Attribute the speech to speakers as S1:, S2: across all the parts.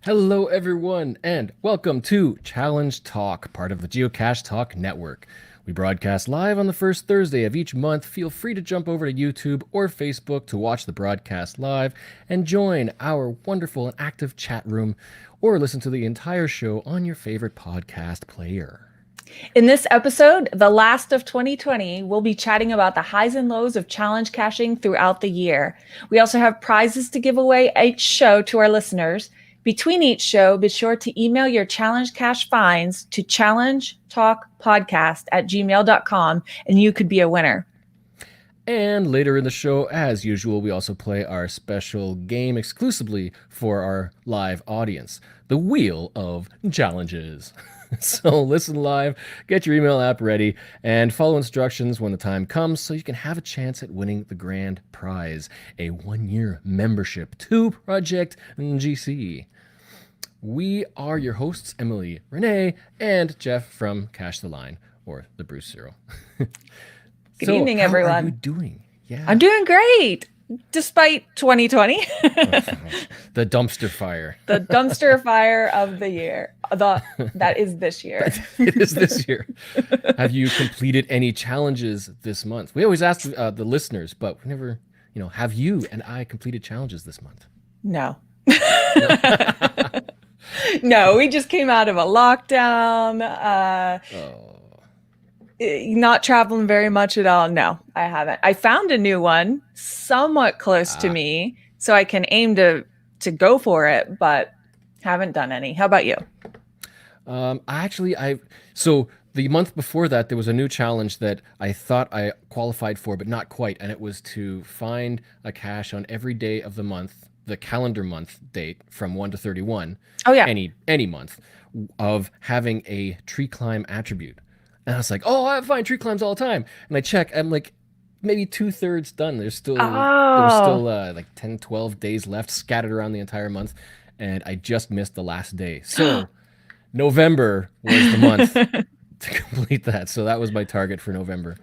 S1: Hello, everyone, and welcome to Challenge Talk, part of the Geocache Talk Network. We broadcast live on the first Thursday of each month. Feel free to jump over to YouTube or Facebook to watch the broadcast live and join our wonderful and active chat room, or listen to the entire show on your favorite podcast player.
S2: In this episode, the last of 2020, we'll be chatting about the highs and lows of challenge caching throughout the year. We also have prizes to give away each show to our listeners. Between each show, be sure to email your challenge cache finds to challengetalkpodcast@gmail.com and you could be a winner.
S1: And later in the show, as usual, we also play our special game exclusively for our live audience, the Wheel of Challenges. So listen live, get your email app ready, and follow instructions when the time comes so you can have a chance at winning the grand prize, a 1-year membership to Project GC. We are your hosts, Emily, Renee, and Geoff from Cache the Line, or the Bruce Zero.
S2: Good evening, everyone.
S1: How are you doing?
S2: Yeah. I'm doing great, despite 2020.
S1: The dumpster fire.
S2: The dumpster fire of the year. That is this year.
S1: It is this year. Have you completed any challenges this month? We always ask the listeners, but we never, have you and I completed challenges this month?
S2: No. No, we just came out of a lockdown. Not traveling very much at all. No, I haven't. I found a new one somewhat close to me, so I can aim to go for it, but haven't done any. How about you?
S1: So the month before that, there was a new challenge that I thought I qualified for, but not quite. And it was to find a cache on every day of the month, the calendar month date from 1 to 31.
S2: Oh yeah.
S1: Any month of having a tree climb attribute. And I was like, oh, I find tree climbs all the time. And I check, I'm like maybe 2/3 done. There was still like 10, 12 days left scattered around the entire month. And I just missed the last day. So November was the month to complete that. So that was my target for November.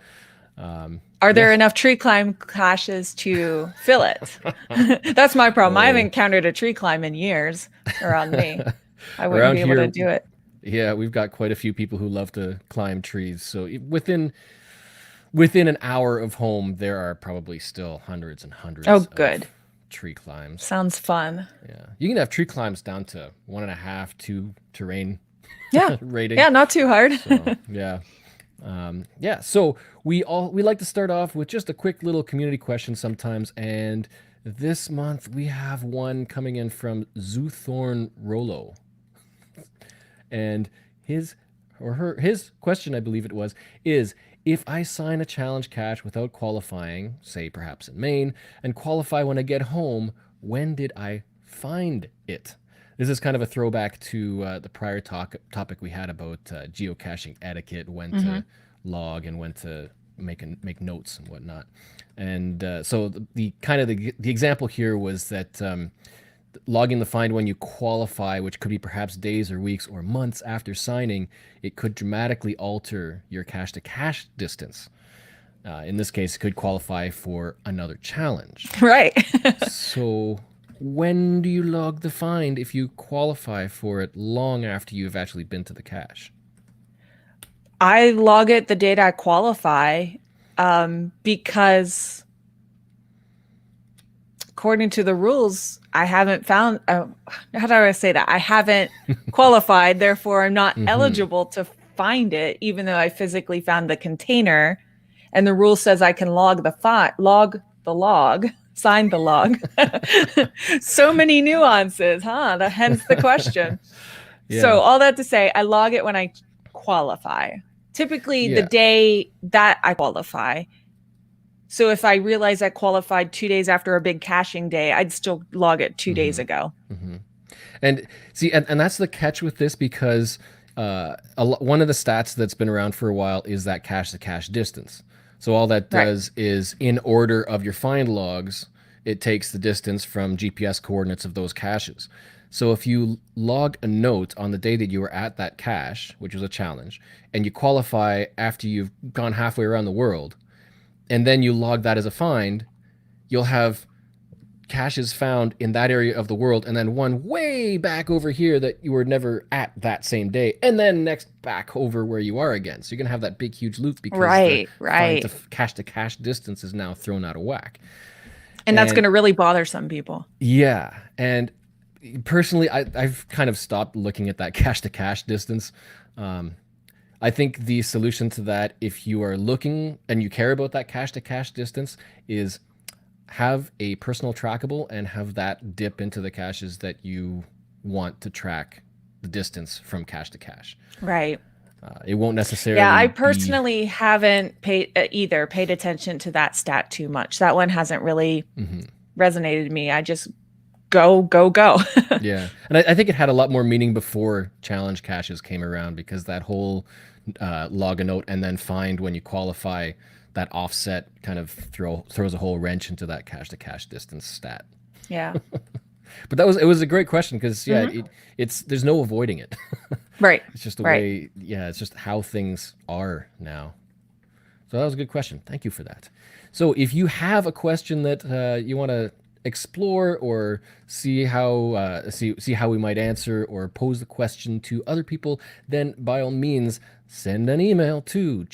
S2: Are there enough tree climb caches to fill it? That's my problem. I haven't encountered a tree climb in years around me. I wouldn't be able to do it.
S1: Yeah, we've got quite a few people who love to climb trees. So within an hour of home, there are probably still hundreds and hundreds of tree climbs.
S2: Sounds fun.
S1: Yeah. You can have tree climbs down to 1.5, 2 terrain rating.
S2: Yeah, not too hard.
S1: So, yeah. So we like to start off with just a quick little community question sometimes. And this month we have one coming in from Zuthorn Rollo. And his question, I believe it was, is if I sign a challenge cache without qualifying, say perhaps in Maine, and qualify when I get home, when did I find it? This is kind of a throwback to the prior topic we had about geocaching etiquette, when to log and when to make notes and whatnot. And so the example here was that logging the find when you qualify, which could be perhaps days or weeks or months after signing, it could dramatically alter your cache to cache distance. In this case, it could qualify for another challenge.
S2: Right.
S1: So when do you log the find if you qualify for it long after you've actually been to the cache?
S2: I log it the date I qualify because according to the rules, I haven't found, how do I say that? I haven't qualified, therefore I'm not eligible to find it, even though I physically found the container. And the rule says I can log the log, sign the log. So many nuances, huh? Hence the question. Yeah. So all that to say, I log it when I qualify. Typically the day that I qualify. So if I realize I qualified 2 days after a big caching day, I'd still log it 2 days ago.
S1: And see, and that's the catch with this, because one of the stats that's been around for a while is that cache to cache distance. So all that does is, in order of your find logs, it takes the distance from GPS coordinates of those caches. So if you log a note on the day that you were at that cache, which was a challenge, and you qualify after you've gone halfway around the world, and then you log that as a find, you'll have caches found in that area of the world, and then one way back over here that you were never at that same day, and then next back over where you are again. So you're gonna have that big huge loop because the
S2: Right,
S1: find
S2: right.
S1: to cache distance is now thrown out of whack.
S2: And that's going
S1: And
S2: to really bother some people.
S1: yeah, and personally, I've kind of stopped looking at that cache to cache distance. Um, I think the solution to that, if you are looking and you care about that cache to cache distance, is have a personal trackable and have that dip into the caches that you want to track the distance from cache to cache.
S2: Right.
S1: It won't
S2: Yeah,
S1: necessarily
S2: I
S1: be.
S2: personally haven't paid attention to that stat too much. That one hasn't really
S1: Mhm.
S2: resonated with me. I just go, go, go.
S1: Yeah, and I think it had a lot more meaning before challenge caches came around because that whole log a note and then find when you qualify, that offset kind of throws a whole wrench into that cache to cache distance stat.
S2: Yeah.
S1: But it was a great question because yeah,
S2: Hmm.
S1: it's there's no avoiding it.
S2: Right.
S1: It's just the
S2: Right.
S1: way, yeah, it's just how things are now. So that was a good question. Thank you for that. So if you have a question that you want to explore or see how we might answer or pose the question to other people, then by all means send an email to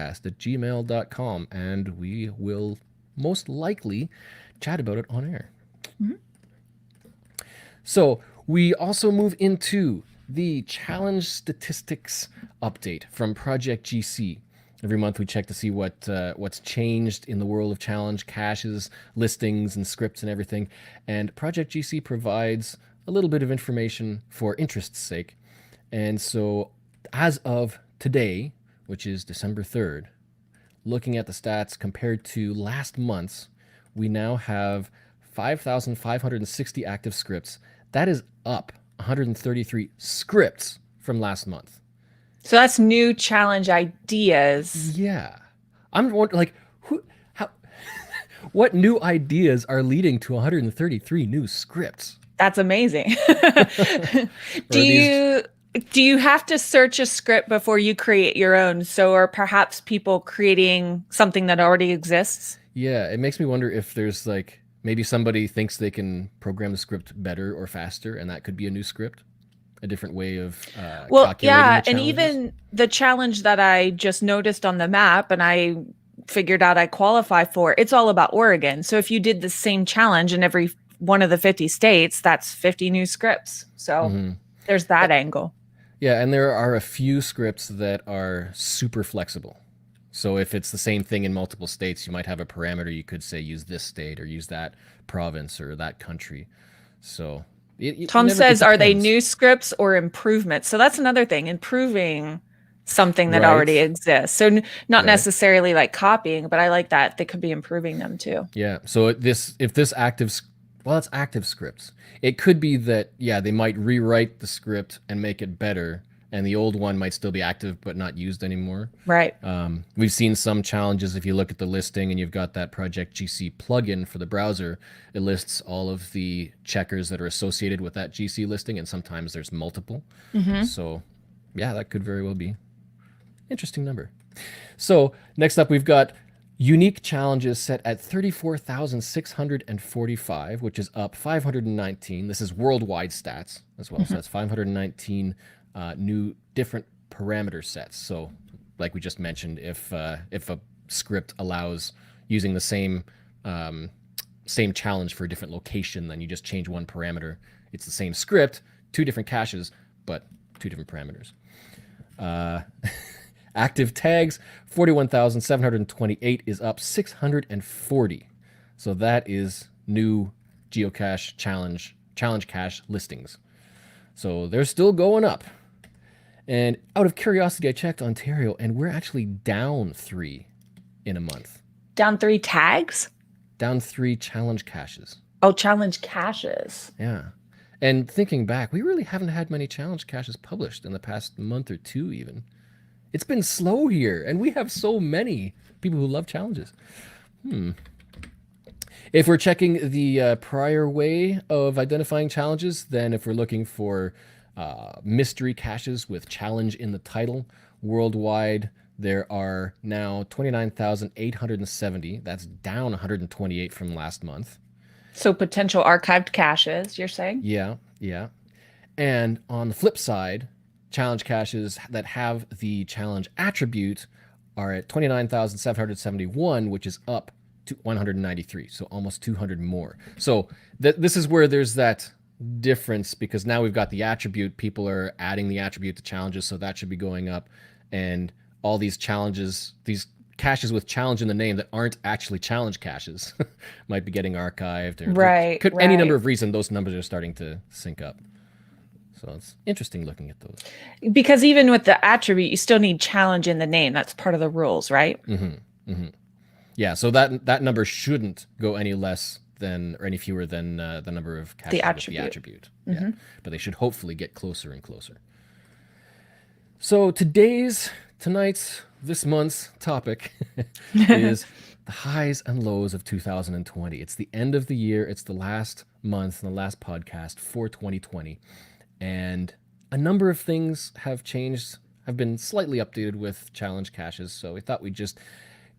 S1: challengetalkpodcast@gmail.com and we will most likely chat about it on air.
S2: Mhm.
S1: So we also move into the challenge statistics update from Project GC. Every month we check to see what's changed in the world of challenge caches, listings, and scripts and everything. And Project GC provides a little bit of information for interest's sake. And so as of today, which is December 3rd, looking at the stats compared to last month's, we now have 5,560 active scripts. That is up 133 scripts from last month.
S2: So that's new challenge ideas.
S1: Yeah. I'm wondering, like, how, what new ideas are leading to 133 new scripts?
S2: That's amazing.
S1: Or
S2: Do
S1: are these,
S2: you do you have to search a script before you create your own? So are perhaps people creating something that already exists?
S1: yeah, it makes me wonder if there's like, maybe somebody thinks they can program the script better or faster, and that could be a new script, a different way of
S2: Well,
S1: calculating the
S2: yeah, and
S1: challenges.
S2: even the challenge that I just noticed on the map and I figured out I qualify for, it's all about Oregon. So if you did the same challenge in every one of the 50 states, that's 50 new scripts. So
S1: Hmm.
S2: there's that angle.
S1: Yeah, and there are a few scripts that are super flexible. So if it's the same thing in multiple states, you might have a parameter. You could say use this state or use that province or that country. So you
S2: Tom
S1: never. It
S2: says, are they
S1: depends,
S2: new scripts or improvements? So that's another thing, improving something that already
S1: right?
S2: exists. So not
S1: Right.
S2: necessarily like copying, but I like that they could be improving them too.
S1: Yeah. So this if this well, it's active scripts. It could be that yeah they might rewrite the script and make it better, and the old one might still be active but not used anymore.
S2: Right.
S1: We've seen some challenges. If you look at the listing and you've got that Project GC plugin for the browser, it lists all of the checkers that are associated with that GC listing, and sometimes there's multiple.
S2: Hmm.
S1: So, yeah, that could very well be interesting number. So next up, we've got unique challenges set at 34,645, which is up 519. This is worldwide stats as well. So
S2: Hmm.
S1: that's 519 new different parameter sets. So like we just mentioned, if a script allows using the same challenge for a different location, then you just change one parameter. It's the same script, two different caches, but two different parameters. Uh, Active tags, 41,728 is up 640. So that is new geocache challenge cache listings. So they're still going up. And out of curiosity, I checked Ontario, and we're actually down 3 in a month.
S2: Down 3 tags.
S1: Down 3 challenge caches.
S2: Oh, challenge caches.
S1: Yeah. And thinking back, we really haven't had many challenge caches published in the past month or two, even. It's been slow here, and we have so many people who love challenges. If we're checking the prior way of identifying challenges, then if we're looking for mystery caches with challenge in the title, worldwide there are now 29,870. That's down 128 from last month.
S2: So potential archived caches, you're saying?
S1: Yeah, yeah. And on the flip side, challenge caches that have the challenge attribute are at 29,771, which is up to 193, so almost 200 more. So this is where there's that difference, because now we've got the attribute. People are adding the attribute to challenges, so that should be going up. And all these challenges, these caches with challenge in the name that aren't actually challenge caches might be getting archived. Or
S2: Right,
S1: any
S2: right.
S1: number of reasons, those numbers are starting to sync up. So it's interesting looking at those.
S2: Because even with the attribute, you still need challenge in the name. That's part of the rules, right?
S1: Yeah, so that number shouldn't go any less than, or any fewer than the number of caches with the attribute. Yeah, but they should hopefully get closer and closer. So tonight's, this month's topic is the highs and lows of 2020. It's the end of the year. It's the last month and the last podcast for 2020. And a number of things have changed, have been slightly updated with challenge caches. So we thought we'd just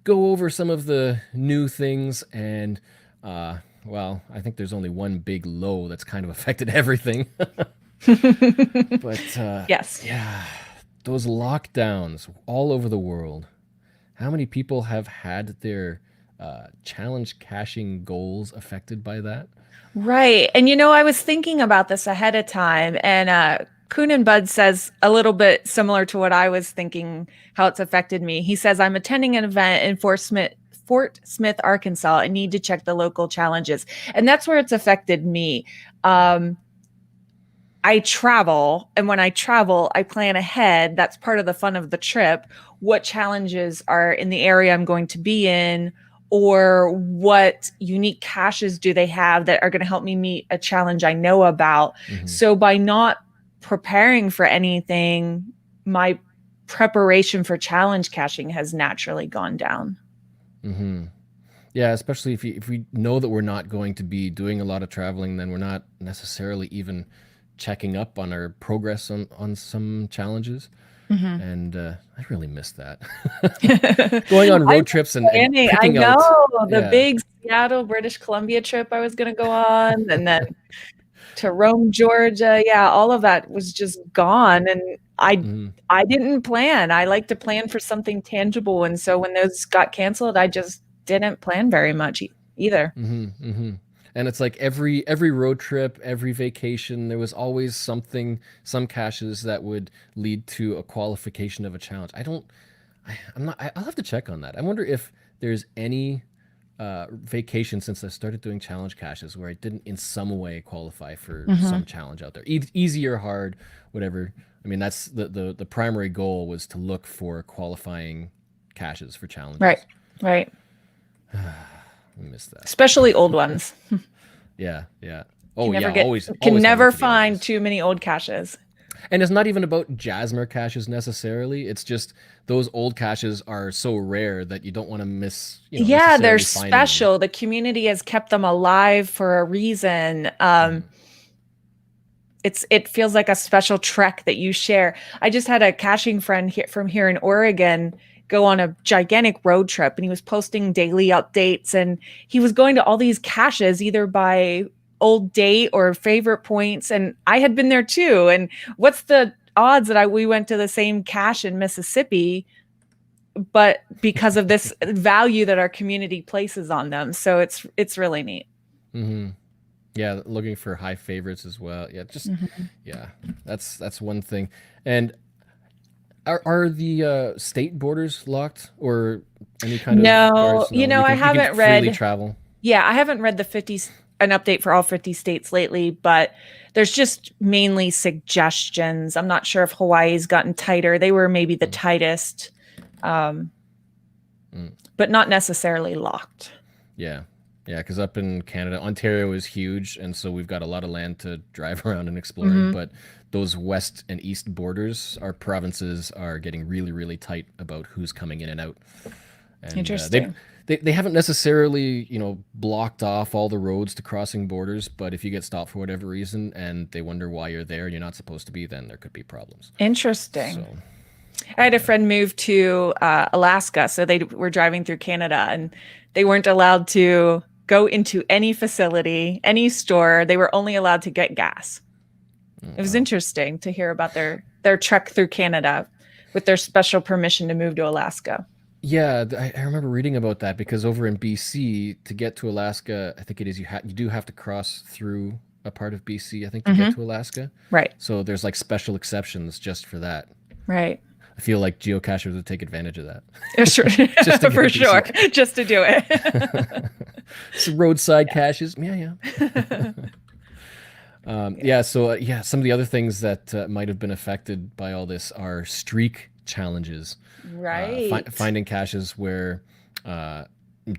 S1: go over some of the new things. And, well, I think there's only one big low that's kind of affected everything. But,
S2: Yes.
S1: yeah, those lockdowns all over the world. How many people have had their challenge caching goals affected by that?
S2: Right. And I was thinking about this ahead of time, and Kuhn and Bud says a little bit similar to what I was thinking, how it's affected me. He says, I'm attending an event in Fort Smith, Arkansas. I need to check the local challenges. And that's where it's affected me. I travel, and when I travel, I plan ahead. That's part of the fun of the trip. What challenges are in the area I'm going to be in, or what unique caches do they have that are going to help me meet a challenge I know about? So by not preparing for anything, my preparation for challenge caching has naturally gone down.
S1: Yeah, especially if we know that we're not going to be doing a lot of traveling, then we're not necessarily even checking up on our progress on some challenges. And I really miss that. Going on road trips and picking
S2: I know
S1: out
S2: the big Seattle, British Columbia trip I was going to go on, and then to Rome, Georgia. Yeah, all of that was just gone. And I didn't plan. I like to plan for something tangible. And so when those got canceled, I just didn't plan very much either.
S1: And it's like every road trip, every vacation, there was always some caches that would lead to a qualification of a challenge. I'll have to check on that. I wonder if there's any vacation since I started doing challenge caches where I didn't in some way qualify for some challenge out there. Easy or hard, whatever. I mean, that's the primary goal was to look for qualifying caches for challenges.
S2: Right.
S1: I miss that.
S2: Especially old ones.
S1: Yeah.
S2: Oh,
S1: yeah.
S2: Always can never find too many old caches.
S1: And it's not even about Jasmer caches necessarily. It's just those old caches are so rare that you don't want to miss.
S2: Yeah, they're special. The community has kept them alive for a reason. It feels like a special trek that you share. I just had a caching friend from here in Oregon go on a gigantic road trip, and he was posting daily updates, and he was going to all these caches either by old date or favorite points. And I had been there too. And what's the odds that we went to the same cache in Mississippi, but because of this value that our community places on them. So it's really neat.
S1: Yeah. Looking for high favorites as well. Yeah. Yeah, that's one thing. And are the state borders locked or any kind of?
S2: No, I haven't read.
S1: Freely travel.
S2: Yeah, I haven't read an update for all 50 states lately, but there's just mainly suggestions. I'm not sure if Hawaii's gotten tighter. They were maybe the tightest, but not necessarily locked.
S1: Yeah. Yeah, because up in Canada, Ontario is huge, and so we've got a lot of land to drive around and explore. But those west and east borders, our provinces are getting really, really tight about who's coming in and out. And,
S2: interesting.
S1: They haven't necessarily, blocked off all the roads to crossing borders, but if you get stopped for whatever reason and they wonder why you're there and you're not supposed to be, then there could be problems.
S2: Interesting.
S1: So,
S2: I had a friend move to Alaska, so they were driving through Canada, and they weren't allowed to go into any facility, any store. They were only allowed to get gas. It was interesting to hear about their trek through Canada with their special permission to move to Alaska.
S1: Yeah, I remember reading about that because over in BC to get to Alaska, I think it is you do have to cross through a part of BC, I think, to get to Alaska.
S2: Right.
S1: So there's like special exceptions just for that.
S2: Right.
S1: I feel like geocachers would take advantage of that.
S2: Sure.
S1: Just to
S2: For
S1: get
S2: sure.
S1: BC.
S2: Just to do it.
S1: Some roadside caches. Yeah. So some of the other things that might have been affected by all this are streak challenges.
S2: Right.
S1: Finding caches where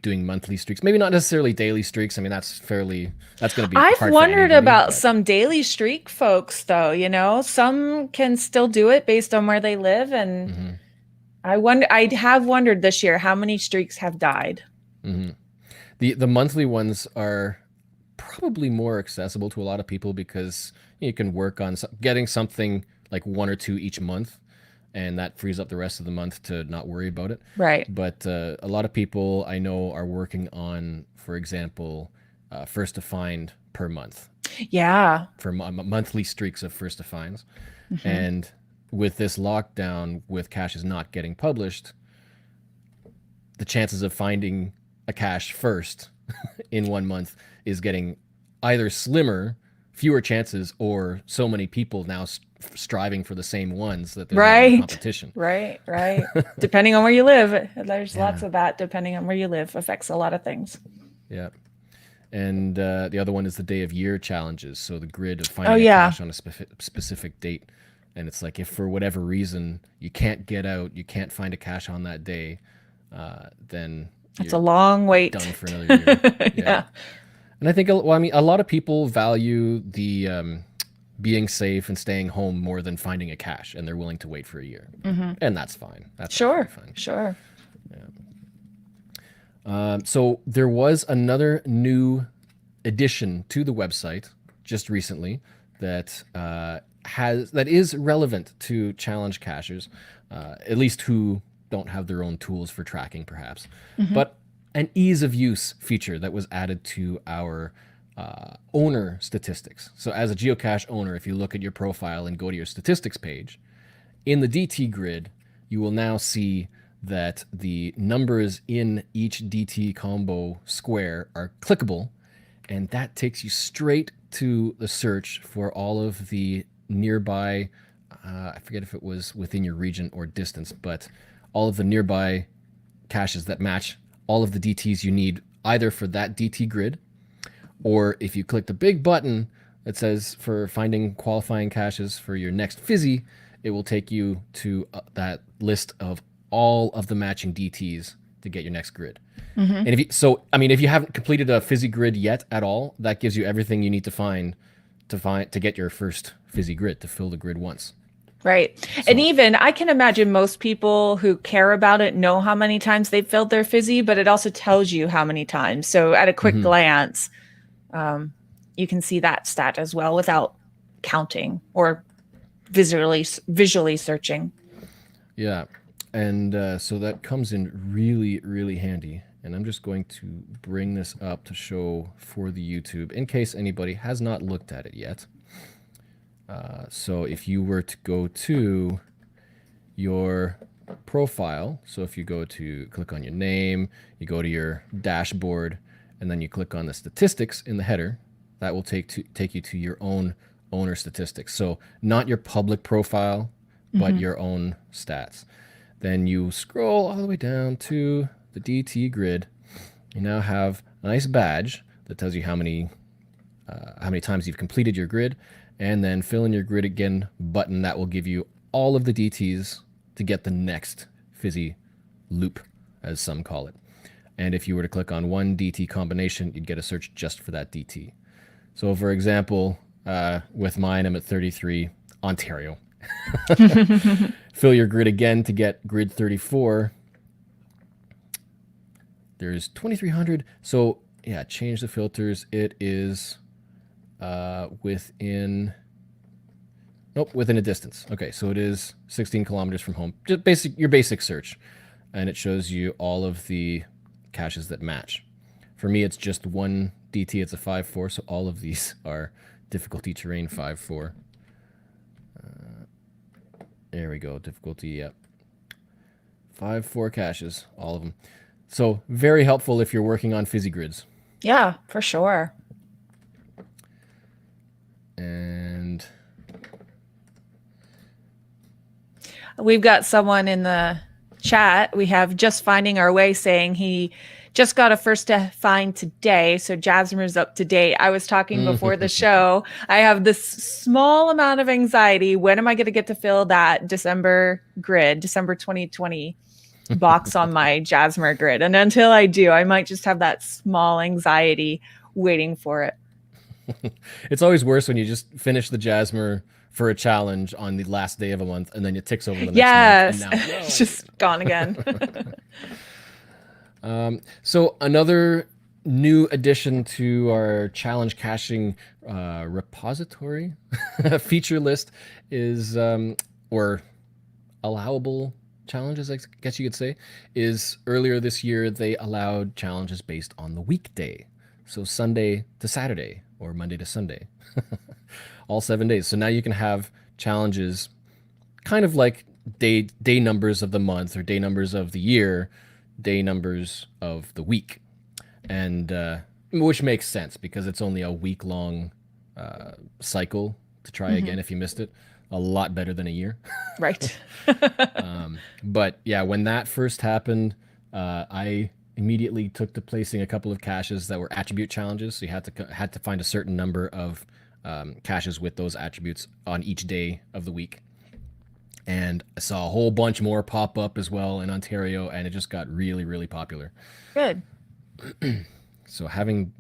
S1: doing monthly streaks, maybe not necessarily daily streaks. I mean, that's going to be
S2: I've
S1: hard for
S2: wondered
S1: anybody,
S2: about
S1: but
S2: some daily streak folks, though. Some can still do it based on where they live, and I have wondered this year how many streaks have died.
S1: the monthly ones are probably more accessible to a lot of people because you can work on getting something like 1 or 2 each month, and that frees up the rest of the month to not worry about it.
S2: Right.
S1: But a lot of people I know are working on, for example, first to find per month.
S2: Yeah.
S1: For monthly streaks of first to finds. And with this lockdown, with caches not getting published, the chances of finding a cache first in 1 month is getting either slimmer, fewer chances, or so many people now striving for the same ones that there's not any competition.
S2: Right. Depending on where you live, there's lots of that. Depending on where you live, affects a lot of things.
S1: Yeah. And the other one is the day of year challenges. So the grid of finding a cache on a specific date. And it's like, if for whatever reason you can't get out, you can't find a cache on that day, then
S2: it's a long wait.
S1: Done for another year.
S2: Yeah.
S1: And I think, a lot of people value the being safe and staying home more than finding a cache, and they're willing to wait for a year. And that's fine. That's
S2: sure.
S1: Fine.
S2: Sure.
S1: Yeah. So there was another new addition to the website just recently that is relevant to challenge cachers, at least who don't have their own tools for tracking, perhaps. But an ease of use feature that was added to our owner statistics. So as a geocache owner, if you look at your profile and go to your statistics page, in the DT grid, you will now see that the numbers in each DT combo square are clickable, and that takes you straight to the search for all of the nearby, I forget if it was within your region or distance, but all of the nearby caches that match all of the DTs you need either for that DT grid, or if you click the big button that says for finding qualifying caches for your next Fizzy, it will take you to that list of all of the matching DTs to get your next grid. And if you haven't completed a Fizzy grid yet at all, that gives you everything you need to find to get your first Fizzy grid, to fill the grid once.
S2: Right. So, and even I can imagine most people who care about it know how many times they've filled their Fizzy, but it also tells you how many times. So at a quick glance, you can see that stat as well without counting or visually searching.
S1: Yeah. And so that comes in really, really handy. And I'm just going to bring this up to show for the YouTube in case anybody has not looked at it yet. So if you were to go to your profile, so if you go to click on your name, you go to your dashboard, and then you click on the statistics in the header, that will take you to your own owner statistics. So not your public profile, but your own stats. Then you scroll all the way down to the DT grid. You now have a nice badge that tells you how many times you've completed your grid, and then fill in your grid again button that will give you all of the DTs to get the next Fizzy loop, as some call it. And if you were to click on one DT combination, you'd get a search just for that DT. So for example, with mine, I'm at 33, Ontario. Fill your grid again to get grid 34. There's 2,300. So yeah, change the filters. It is within a distance. Okay, so it is 16 kilometers from home. Just your basic search, and it shows you all of the caches that match. For me, it's just one DT. It's a 5-4, so all of these are difficulty terrain 5-4. There we go. Difficulty, yep. 5-4 caches, all of them. So very helpful if you're working on Fizzy grids.
S2: Yeah, for sure.
S1: And
S2: we've got someone in the chat. We have Just Finding Our Way saying he just got a first to find today. So Jasmer's up to date. I was talking before the show. I have this small amount of anxiety. When am I going to get to fill that December grid, December 2020 box on my Jasmer grid? And until I do, I might just have that small anxiety waiting for it.
S1: It's always worse when you just finish the Jasmer for a challenge on the last day of a month, and then it ticks over the next
S2: yes.
S1: month. Yes,
S2: it's just gone again.
S1: So another new addition to our challenge caching repository feature list is, or allowable challenges, I guess you could say, is earlier this year they allowed challenges based on the weekday. So Sunday to Saturday or Monday to Sunday, all 7 days. So now you can have challenges kind of like day numbers of the month or day numbers of the year, day numbers of the week. And which makes sense because it's only a week-long cycle to try again if you missed it. A lot better than a year.
S2: Right.
S1: But yeah, when that first happened, I immediately took to placing a couple of caches that were attribute challenges. So you had to find a certain number of caches with those attributes on each day of the week. And I saw a whole bunch more pop up as well in Ontario, and it just got really, really popular.
S2: Good.
S1: So having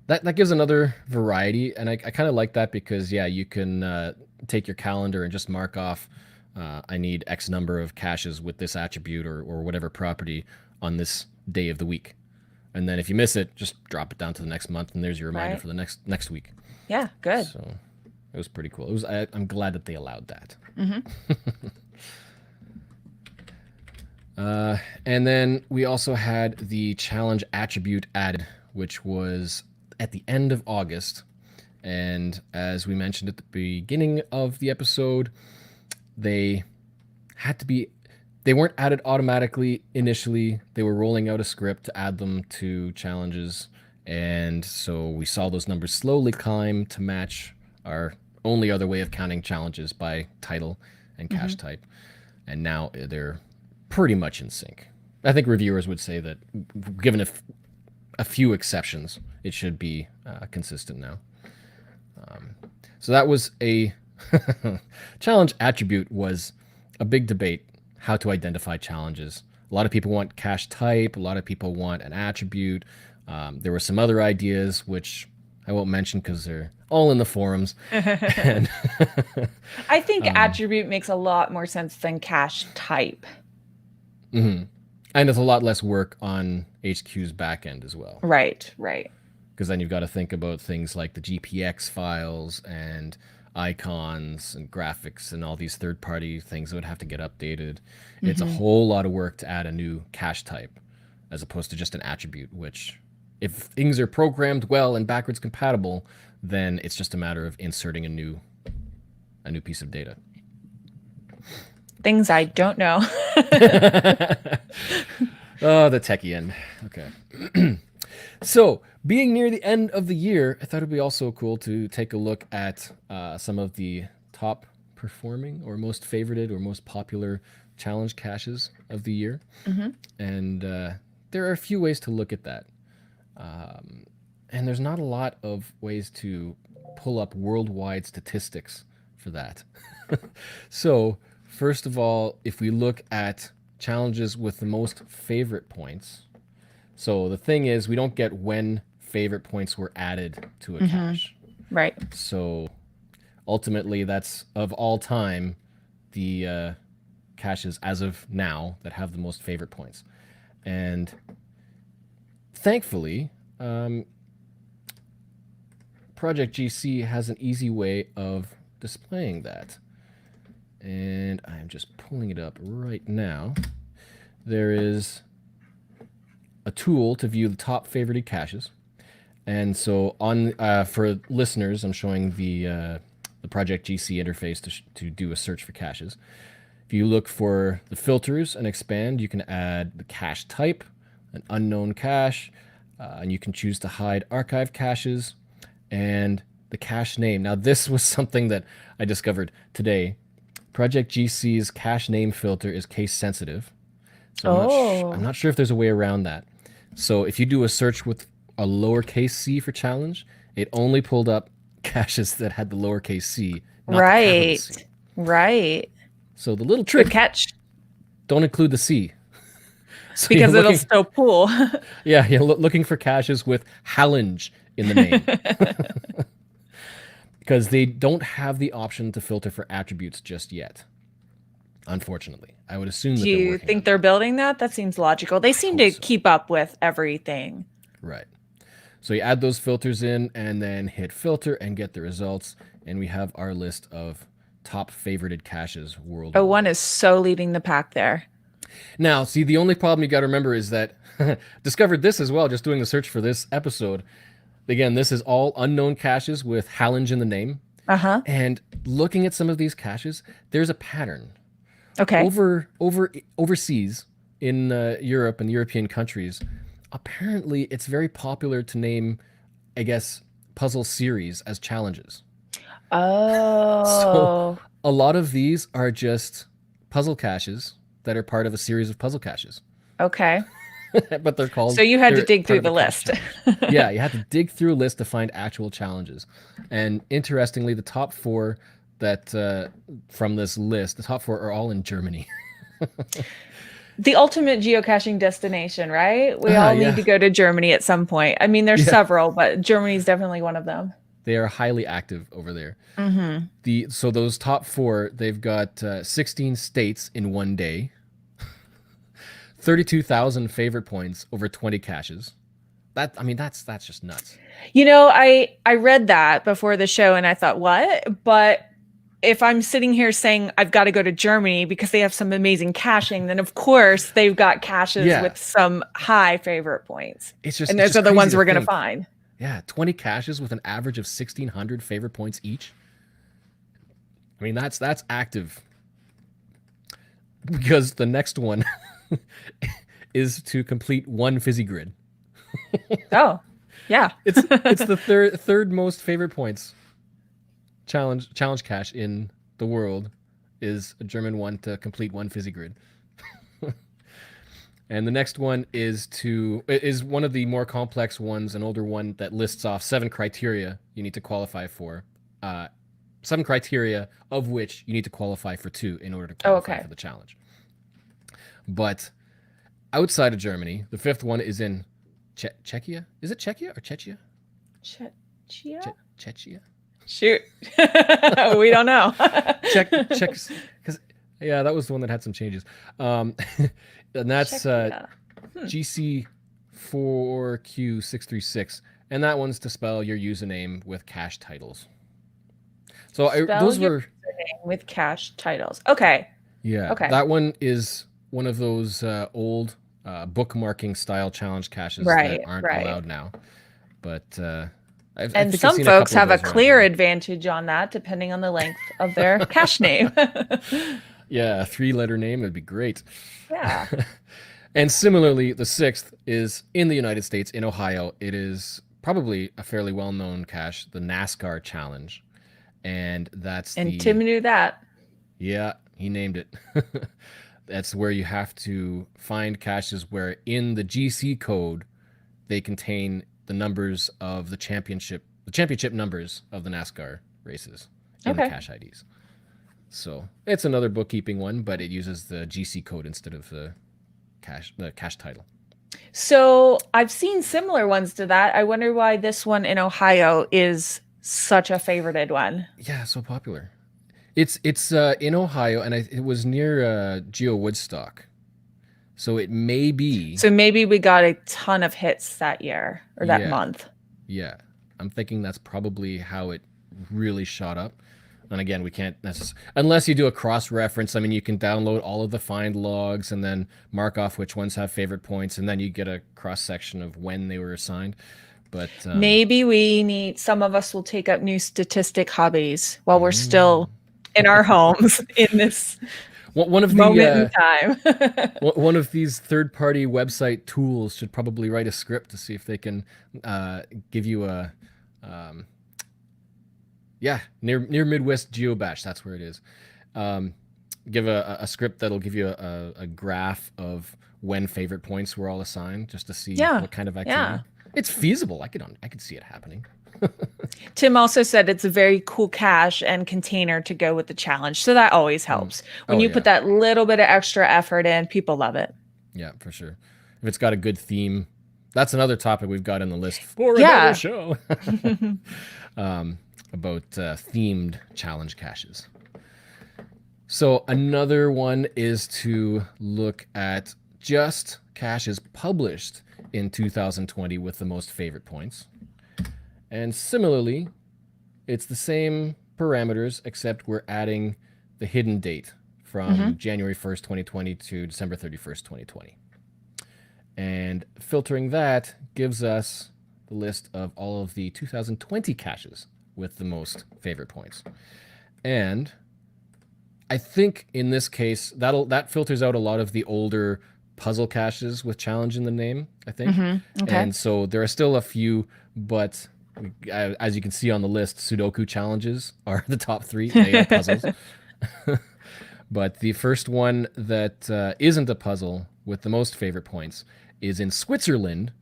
S1: that gives another variety, and I kind of like that because, yeah, you can take your calendar and just mark off, I need X number of caches with this attribute or whatever property on this day of the week. And then if you miss it, just drop it down to the next month, and there's your reminder for the next week.
S2: Yeah, good.
S1: So it was pretty cool. I'm glad that they allowed that. And then we also had the challenge attribute added, which was at the end of August. And as we mentioned at the beginning of the episode, they weren't added automatically initially. They were rolling out a script to add them to challenges. And so we saw those numbers slowly climb to match our only other way of counting challenges by title and cache type. And now they're pretty much in sync. I think reviewers would say that, given a few exceptions, it should be consistent now. So that was a challenge attribute was a big debate, how to identify challenges. A lot of people want cache type. A lot of people want an attribute. There were some other ideas, which I won't mention because they're all in the forums. And
S2: I think attribute makes a lot more sense than cache type.
S1: And it's a lot less work on HQ's backend as well.
S2: Right.
S1: Because then you've got to think about things like the GPX files and icons and graphics and all these third-party things that would have to get updated. It's a whole lot of work to add a new cache type as opposed to just an attribute, which if things are programmed well and backwards compatible, then it's just a matter of inserting a new piece of data.
S2: Things I don't know.
S1: Oh, the techie end. Okay. So, being near the end of the year, I thought it'd be also cool to take a look at some of the top performing or most favorited or most popular challenge caches of the year. And there are a few ways to look at that. And there's not a lot of ways to pull up worldwide statistics for that. So, first of all, if we look at challenges with the most favorite points, so the thing is, we don't get when favorite points were added to a cache.
S2: Right.
S1: So ultimately, that's of all time, the caches as of now that have the most favorite points. And thankfully, Project GC has an easy way of displaying that. And I'm just pulling it up right now. There is a tool to view the top favorited caches. And so on for listeners, I'm showing the Project GC interface to do a search for caches. If you look for the filters and expand, you can add the cache type, an unknown cache, and you can choose to hide archive caches and the cache name. Now, this was something that I discovered today. Project GC's cache name filter is case sensitive. So I'm not sure if there's a way around that. So if you do a search with a lowercase c for challenge, it only pulled up caches that had the lowercase c, not the capital C.
S2: Right.
S1: So the little trick,
S2: Good catch.
S1: Don't include the C. So
S2: because it'll still pull.
S1: Yeah, looking for caches with Hallange in the name. Because they don't have the option to filter for attributes just yet. Unfortunately, I would assume that
S2: Do you think they're building that? That seems logical. They seem to keep up with everything.
S1: Right. So you add those filters in and then hit filter and get the results. And we have our list of top favorited caches worldwide.
S2: Oh, one is so leading the pack there.
S1: Now, see, the only problem you got to remember is that discovered this as well, just doing the search for this episode. Again, this is all unknown caches with Hallange in the name.
S2: Uh-huh.
S1: And looking at some of these caches, there's a pattern.
S2: Okay.
S1: Overseas in Europe and European countries, apparently it's very popular to name, I guess, puzzle series as challenges.
S2: Oh.
S1: So a lot of these are just puzzle caches that are part of a series of puzzle caches.
S2: Okay.
S1: But they're called.
S2: So you had to dig through the list.
S1: Yeah, you had to dig through a list to find actual challenges. And interestingly, the top 4 that from this list, the top 4 are all in Germany.
S2: The ultimate geocaching destination, right? We all need to go to Germany at some point. I mean, there's several, but Germany's definitely one of them.
S1: They are highly active over there.
S2: Mm-hmm.
S1: So those top 4, they've got 16 states in one day. 32,000 favorite points over 20 caches. That's just nuts.
S2: You know, I read that before the show and I thought, what? But if I'm sitting here saying I've got to go to Germany because they have some amazing caching, then of course they've got caches with some high favorite points. And those are the ones we're going to find.
S1: Yeah, 20 caches with an average of 1,600 favorite points each. I mean, that's active. Because the next one is to complete one Fizzy grid.
S2: Oh, yeah.
S1: It's the third most favorite points challenge cache in the world is a German one to complete one Fizzy grid. And the next one is one of the more complex ones, an older one that lists off 7 criteria you need to qualify for. 7 criteria of which you need to qualify for 2 in order to qualify for the challenge. But outside of Germany, the 5th one is in Czechia. Is it Czechia or Czechia? Czechia?
S2: Shoot. We don't know.
S1: Czechs, because that was the one that had some changes. And that's GC4Q636, and that one's to spell your username with cache titles. So those were
S2: with cache titles. Okay.
S1: Yeah. Okay. That one is one of those old bookmarking style challenge caches that aren't allowed now. But
S2: and some folks have a clear advantage on that, depending on the length of their cache name.
S1: Yeah, a 3-letter name would be great.
S2: Yeah.
S1: And similarly, the 6th is in the United States, in Ohio. It is probably a fairly well-known cache, the NASCAR Challenge. And
S2: Tim knew that.
S1: Yeah, he named it. That's where you have to find caches where in the GC code, they contain the numbers of the championship numbers of the NASCAR races in the cache IDs. So it's another bookkeeping one, but it uses the GC code instead of the cache title.
S2: So I've seen similar ones to that. I wonder why this one in Ohio is such a favorited one.
S1: Yeah, so popular. It's in Ohio, and it was near Geo Woodstock. So it may be.
S2: So maybe we got a ton of hits that year or that month.
S1: Yeah. I'm thinking that's probably how it really shot up. And again, we can't necessarily, unless you do a cross reference. I mean, you can download all of the find logs and then mark off which ones have favorite points, and then you get a cross section of when they were assigned. But
S2: Maybe some of us will take up new statistic hobbies while we're still in our homes in this
S1: one of
S2: moment in time.
S1: one of these third-party website tools should probably write a script to see if they can give you a near Midwest GeoBash. That's where it is. Give a script that'll give you a graph of when favorite points were all assigned, just to see what kind of activity.
S2: Yeah.
S1: It's feasible. I could see it happening.
S2: Tim also said it's a very cool cache and container to go with the challenge. So that always helps. When you put that little bit of extra effort in, people love it.
S1: Yeah, for sure. If it's got a good theme, that's another topic we've got in the list for another show. About themed challenge caches. So another one is to look at just caches published in 2020 with the most favorite points. And similarly, it's the same parameters, except we're adding the hidden date from January 1st, 2020 to December 31st, 2020. And filtering that gives us the list of all of the 2020 caches with the most favorite points. And I think in this case, that filters out a lot of the older puzzle caches with challenge in the name, I think.
S2: Okay.
S1: And so there are still a few, but as you can see on the list, Sudoku challenges are the top 3. They are puzzles. But the first one that isn't a puzzle with the most favorite points is in Switzerland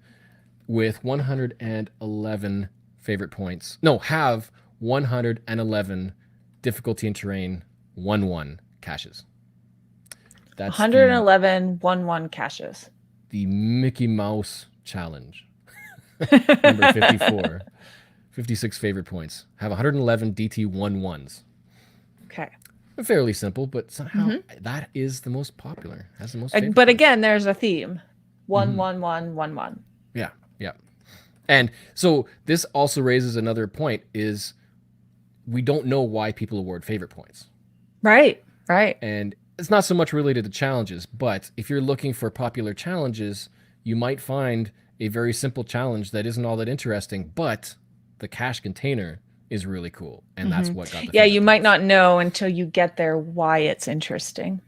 S1: with 111 favorite points. No, have 111 difficulty in terrain 1-1 caches.
S2: That's 111 1-1 caches.
S1: The Mickey Mouse Challenge. Number 54. 56 favorite points. Have 111 DT 1-1s.
S2: Okay.
S1: Fairly simple, but somehow that is the most popular. Has the most favorite
S2: but
S1: points.
S2: Again, there's a theme. 1-1-1-1-1.
S1: Yeah, yeah. And so this also raises another point, is we don't know why people award favorite points.
S2: Right.
S1: And it's not so much related to challenges, but if you're looking for popular challenges, you might find a very simple challenge that isn't all that interesting, but the cache container is really cool, and that's what got the
S2: you
S1: points.
S2: might not know until you get there why it's interesting.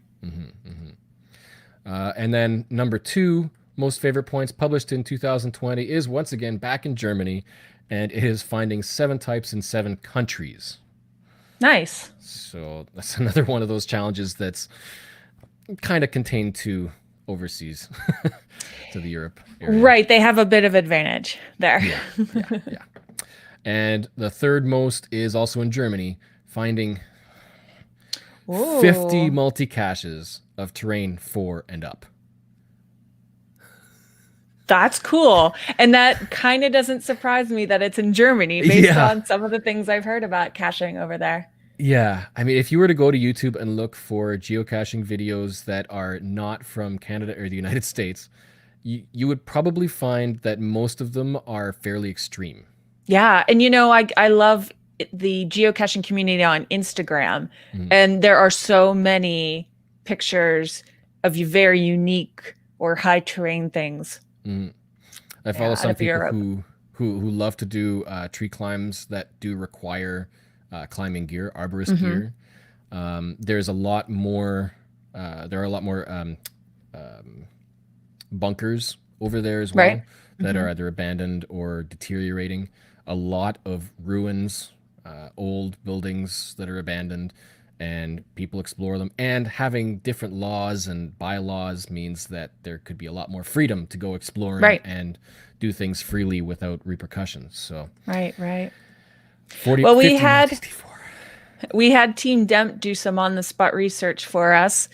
S1: And then number 2 most favorite points published in 2020 is once again back in Germany, and it is finding 7 types in 7 countries.
S2: Nice.
S1: So that's another one of those challenges that's kind of contained to overseas, to the Europe area.
S2: Right. They have a bit of advantage there.
S1: Yeah. And the third most is also in Germany, finding 50 multi-caches of terrain 4 and up.
S2: That's cool. And that kind of doesn't surprise me that it's in Germany based on some of the things I've heard about caching over there.
S1: Yeah. I mean, if you were to go to YouTube and look for geocaching videos that are not from Canada or the United States, you would probably find that most of them are fairly extreme.
S2: Yeah. And I love the geocaching community on Instagram. And there are so many pictures of very unique or high terrain things.
S1: I follow some people who love to do tree climbs that do require climbing gear, arborist gear. There's a lot more. There are a lot more bunkers over there as well that are either abandoned or deteriorating. A lot of ruins, old buildings that are abandoned, and people explore them. And having different laws and bylaws means that there could be a lot more freedom to go exploring and do things freely without repercussions. So
S2: right.
S1: 40,
S2: well,
S1: 50, 64.
S2: We had Team Demp do some on-the-spot research for us,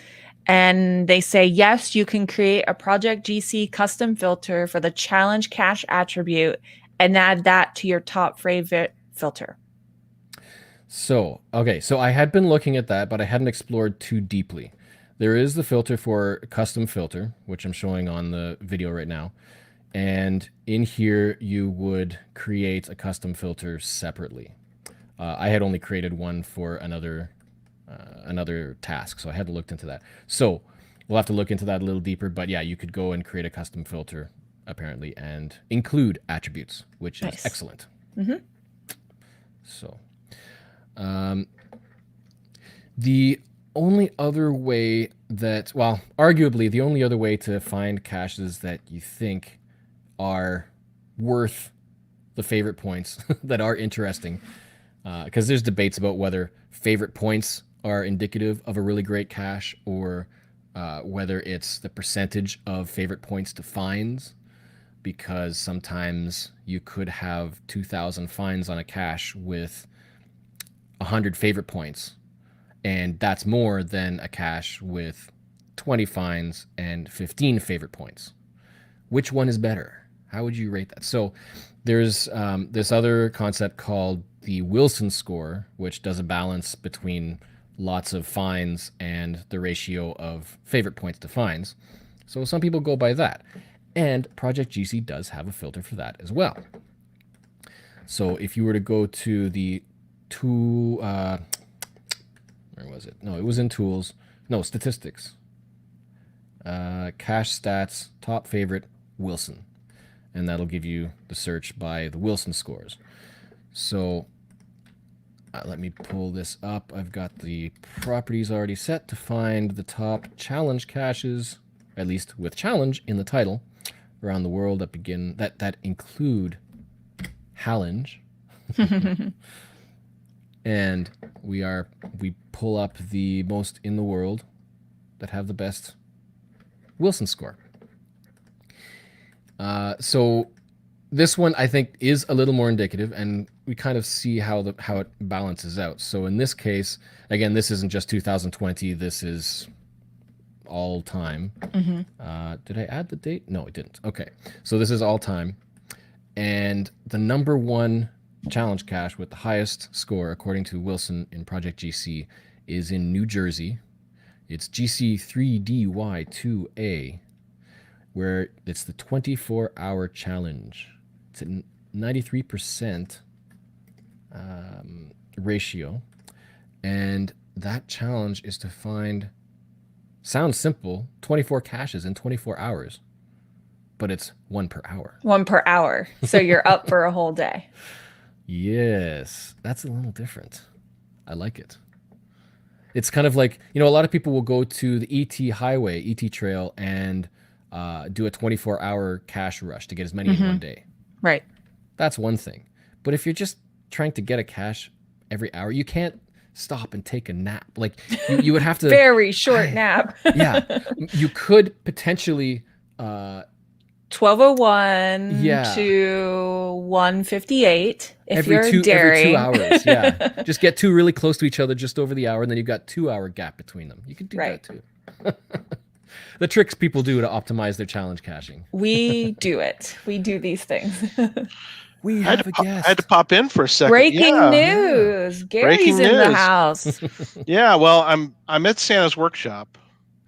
S2: and they say, yes, you can create a Project GC custom filter for the challenge cache attribute and add that to your top favorite filter.
S1: So I had been looking at that, but I hadn't explored too deeply. There is the filter for custom filter, which I'm showing on the video right now. And in here, you would create a custom filter separately. I had only created one for another task, so I hadn't looked into that. So we'll have to look into that a little deeper. But yeah, you could go and create a custom filter apparently and include attributes, which is
S2: Nice.
S1: excellent.
S2: Mm-hmm.
S1: So the only other way that, well, arguably the only other way to find caches that you think are worth the favorite points that are interesting, because there's debates about whether favorite points are indicative of a really great cache or whether it's the percentage of favorite points to finds, because sometimes you could have 2,000 finds on a cache with 100 favorite points, and that's more than a cache with 20 finds and 15 favorite points. Which one is better? How would you rate that? So there's this other concept called the Wilson score, which does a balance between lots of finds and the ratio of favorite points to finds. So some people go by that. And Project GC does have a filter for that as well. So if you were to go to the tool, where was it? No, it was in tools. No, statistics. Cache stats, top favorite, Wilson. And that'll give you the search by the Wilson scores. So let me pull this up. I've got the properties already set to find the top challenge caches, at least with challenge in the title, around the world that include Hallange. And we pull up the most in the world that have the best Wilson score. So this one I think is a little more indicative, and we kind of see how it balances out. So in this case, again, this isn't just 2020. This is all time.
S2: Mm-hmm.
S1: Did I add the date? No, it didn't. Okay, so this is all time, and the number one challenge cache with the highest score, according to Wilson in Project GC, is in New Jersey. It's GC3DY2A, where it's the 24-hour challenge. It's at 93% ratio, and that challenge is to find, sounds simple, 24 caches in 24 hours, but it's 1 per hour.
S2: 1 per hour. So you're up for a whole day.
S1: Yes, that's a little different. I like it. It's kind of like, a lot of people will go to the ET highway, ET trail, and do a 24-hour cache rush to get as many in one day.
S2: Right.
S1: That's one thing. But if you're just trying to get a cache every hour, you can't stop and take a nap. Like you would have to
S2: very short nap.
S1: Yeah, you could potentially
S2: 12:01
S1: Yeah.
S2: to 1:58 if
S1: every
S2: you're
S1: two
S2: daring.
S1: hours. Yeah, just get two really close to each other just over the hour, and then you've got 2-hour gap between them. You could do
S2: Right.
S1: that too. The tricks people do to optimize their challenge caching.
S2: We do it. We do these things.
S1: We
S3: I
S1: have a guest.
S3: I had to pop in for a second.
S2: Breaking
S3: Yeah.
S2: news. Gary's
S3: Breaking
S2: in the
S3: news.
S2: house.
S3: Yeah, well, I'm at Santa's workshop.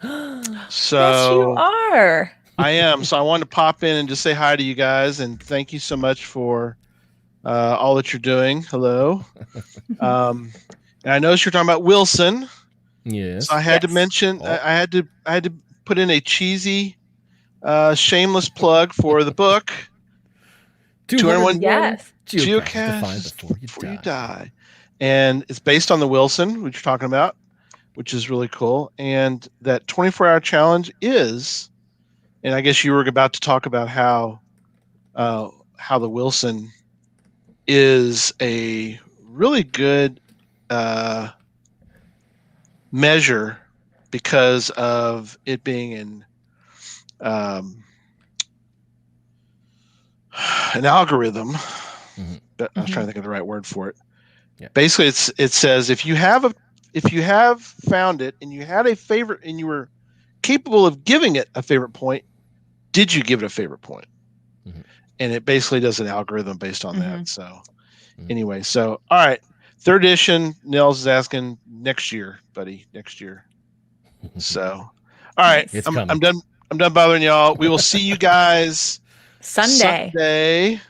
S3: So
S2: Yes, you are.
S3: I am. So I wanted to pop in and just say hi to you guys and thank you so much for all that you're doing. Hello. And I noticed you're talking about Wilson.
S1: Yes.
S3: So I had to
S2: Yes.
S3: mention
S1: Oh.
S3: I had to put in a cheesy shameless plug for the book 201
S2: Yes.
S1: geocaches to find
S3: Geocache
S1: before you die.
S3: die. And it's based on the Wilson, which you're talking about, which is really cool. And that 24-hour challenge is, and I guess you were about to talk about how the Wilson is a really good measure because of it being an algorithm.
S1: Mhm.
S3: But I was trying to think of the right word for it.
S1: Yeah.
S3: Basically, it says if you have found it and you had a favorite and you were capable of giving it a favorite point, did you give it a favorite point?
S1: Mhm.
S3: And it basically does an algorithm based on that. So
S1: Mhm.
S3: anyway, so all right, third edition. Nels is asking next year, buddy, next year. So all right,
S1: It's
S3: I'm
S1: coming.
S3: done. I'm done bothering y'all. We will see you guys
S2: Sunday.
S3: Sunday.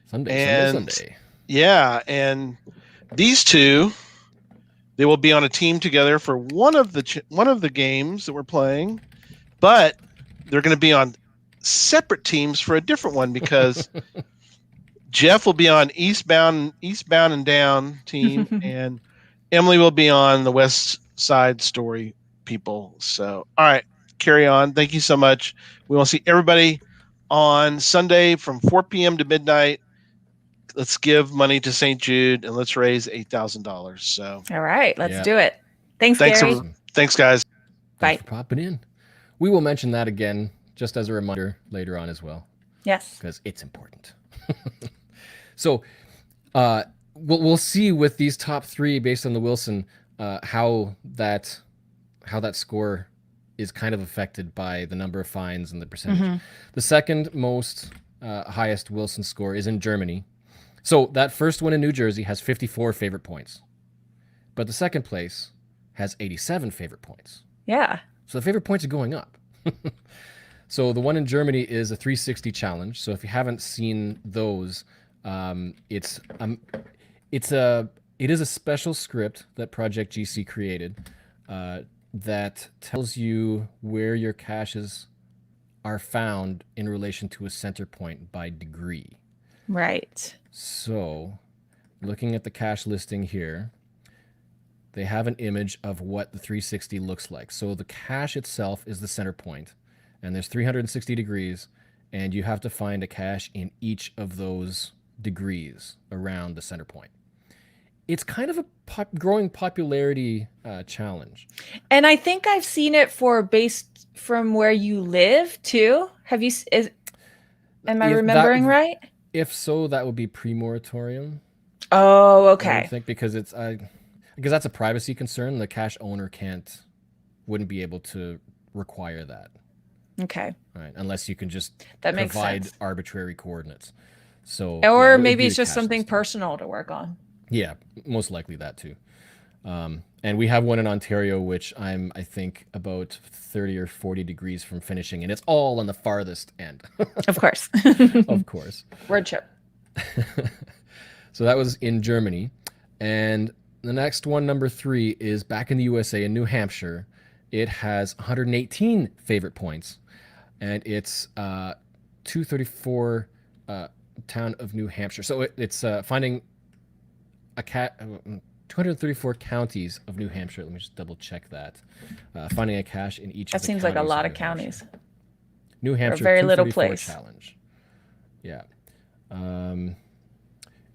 S1: Sunday.
S3: And-
S1: Sunday.
S3: Yeah, and these two, they will be on a team together for one of the games that we're playing, but they're going to be on separate teams for a different one because Geoff will be on Eastbound and Down team, and Emily will be on the West Side Story people. So, all right, carry on. Thank you so much. We will see everybody on Sunday from 4 p.m. to midnight. Let's give money to St. Jude and let's raise $8,000. So,
S2: All right, let's
S1: Yeah.
S2: do it. Thanks,
S3: thanks,
S2: Gary.
S3: thanks, guys.
S1: Thanks
S2: Bye.
S1: for popping in. We will mention that again, just as a reminder later on as well,
S2: Yes.
S1: because it's important. So, we'll see with these top three based on the Wilson how that score is kind of affected by the number of fines and the percentage. The second most highest Wilson score is in Germany. So that first one in New Jersey has 54 favorite points, but the second place has 87 favorite points.
S2: Yeah.
S1: So the favorite points are going up. So the one in Germany is a 360 challenge. So if you haven't seen those, it is a special script that Project GC created that tells you where your caches are found in relation to a center point by degree.
S2: Right.
S1: So, looking at the cache listing here, they have an image of what the 360 looks like. So the cache itself is the center point, and there's 360 degrees, and you have to find a cache in each of those degrees around the center point. It's kind of a growing popularity challenge.
S2: And I think I've seen it for based from where you live too. Have you? Am I remembering right?
S1: If so, that would be pre-moratorium.
S2: Oh,
S1: I
S2: okay.
S1: would think because because that's a privacy concern. The cache owner wouldn't be able to require that.
S2: Okay.
S1: Right, unless you can just
S2: That makes
S1: provide
S2: sense.
S1: arbitrary coordinates. So,
S2: Or
S1: yeah,
S2: maybe
S1: it'd
S2: it's
S1: be a
S2: just
S1: cache
S2: something
S1: listing.
S2: personal to work on.
S1: Yeah, most likely that too. And we have one in Ontario, which I think, about 30 or 40 degrees from finishing, and it's all on the farthest end.
S2: Of course.
S1: Of course.
S2: Word chip.
S1: So that was in Germany. And the next one, number 3, is back in the USA in New Hampshire. It has 118 favorite points, and it's 234 town of New Hampshire. So it's finding a 234 counties of New Hampshire. Let me just double check that. Finding a cache in each
S2: That
S1: of the
S2: seems like a
S1: counties
S2: lot
S1: of
S2: of
S1: New Hampshire.
S2: counties.
S1: New Hampshire,
S2: very little
S1: 234
S2: place.
S1: challenge. Yeah.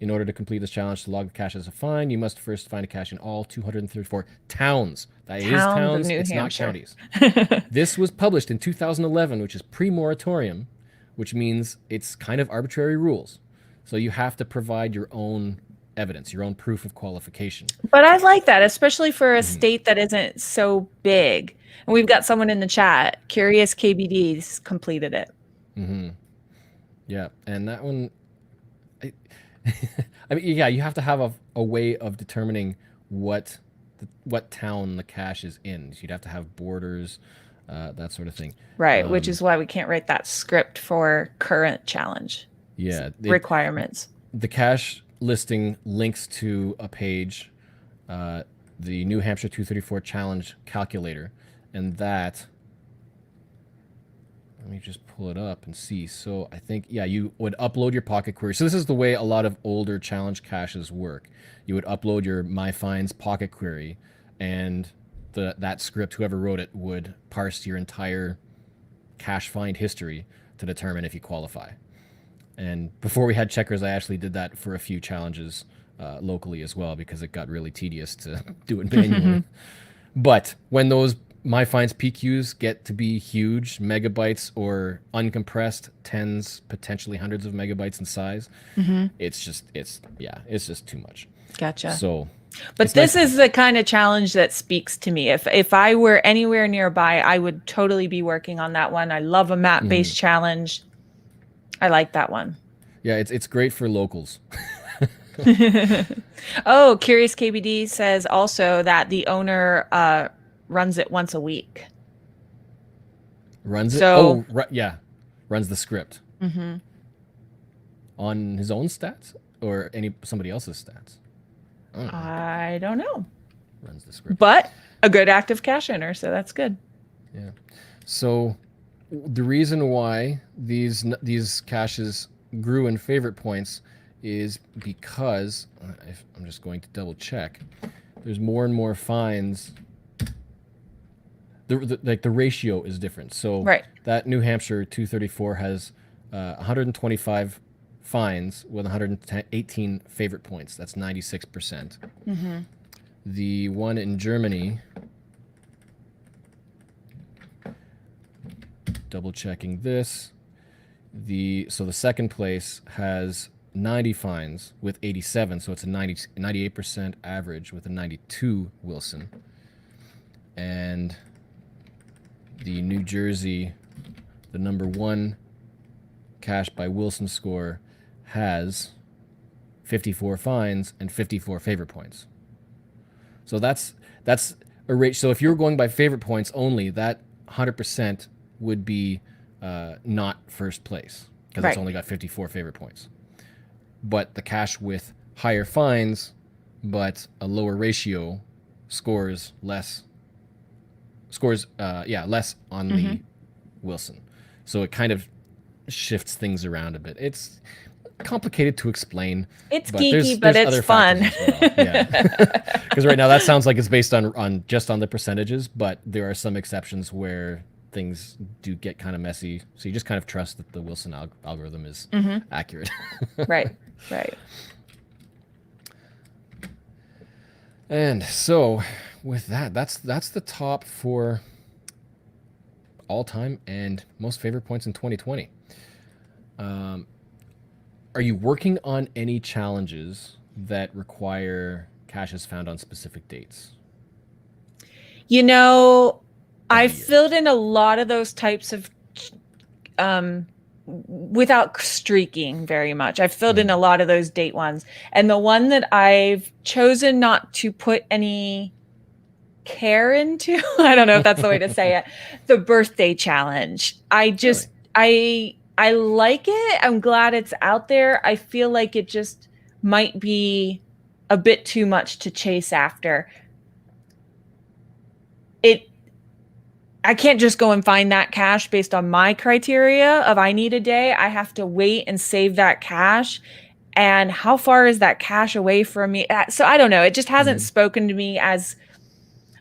S1: In order to complete this challenge to log the cache as a fine, you must first find a cache in all 234 towns. That is
S2: Towns of
S1: towns,
S2: New
S1: it's
S2: Hampshire.
S1: not counties. This was published in 2011, which is pre-moratorium, which means it's kind of arbitrary rules. So you have to provide your own evidence, your own proof of qualification.
S2: But I like that, especially for a state that isn't so big. And we've got someone in the chat, Curious KBD's completed it.
S1: Yeah, and that one, I mean, yeah, you have to have a way of determining what town the cache is in. So you'd have to have borders, that sort of thing.
S2: Right, which is why we can't write that script for current challenge
S1: Yeah,
S2: requirements.
S1: the cache listing links to a page, the New Hampshire 234 challenge calculator, and that, let me just pull it up and see. So I think, yeah, you would upload your pocket query. So this is the way a lot of older challenge caches work. You would upload your MyFinds pocket query, and that script, whoever wrote it, would parse your entire cache find history to determine if you qualify. And before we had checkers, I actually did that for a few challenges locally as well, because it got really tedious to do it manually. But when those MyFinds PQs get to be huge, megabytes or uncompressed, tens, potentially hundreds of megabytes in size, it's just too much.
S2: Gotcha.
S1: So,
S2: but this is the kind of challenge that speaks to me. If I were anywhere nearby, I would totally be working on that one. I love a map-based challenge. I like that one.
S1: Yeah, it's great for locals.
S2: Oh, Curious KBD says also that the owner runs it once a week.
S1: Runs it?
S2: So,
S1: yeah. Runs the script. On his own stats or somebody else's stats? I don't know.
S2: I don't know.
S1: Runs the script.
S2: But a good active cache owner, so that's good.
S1: Yeah. So the reason why these caches grew in favorite points is because I'm just going to double check. There's more and more finds. The ratio is different. So
S2: Right.
S1: that New Hampshire 234 has 125 finds with 118 favorite points. That's 96%.
S2: Mm-hmm.
S1: The one in Germany, double checking this, so the second place has 90 finds with 87, so it's a 98% average with a 92 Wilson. And the New Jersey, the number one cache by Wilson score, has 54 finds and 54 favorite points. So that's a rate. So if you were going by favorite points only, that 100% would be not first place because it's only got 54 favorite points. But the cache with higher finds but a lower ratio scores less. Less on the Wilson. So it kind of shifts things around a bit. It's complicated to explain.
S2: It's
S1: but
S2: geeky, but it's fun.
S1: Well. Yeah. Because right now that sounds like it's based on just on the percentages, but there are some exceptions where things do get kind of messy. So you just kind of trust that the Wilson algorithm is accurate.
S2: Right.
S1: And so with that, that's the top for all time and most favorite points in 2020. Are you working on any challenges that require caches found on specific dates?
S2: You know, I filled in a lot of those types of without streaking very much. I've filled in a lot of those date ones. And the one that I've chosen not to put any care into, I don't know if that's the way to say it, the birthday challenge. I just, I like it. I'm glad it's out there. I feel like it just might be a bit too much to chase after. I can't just go and find that cache based on my criteria of I need a day. I have to wait and save that cache. And how far is that cache away from me? So I don't know. It just hasn't spoken to me as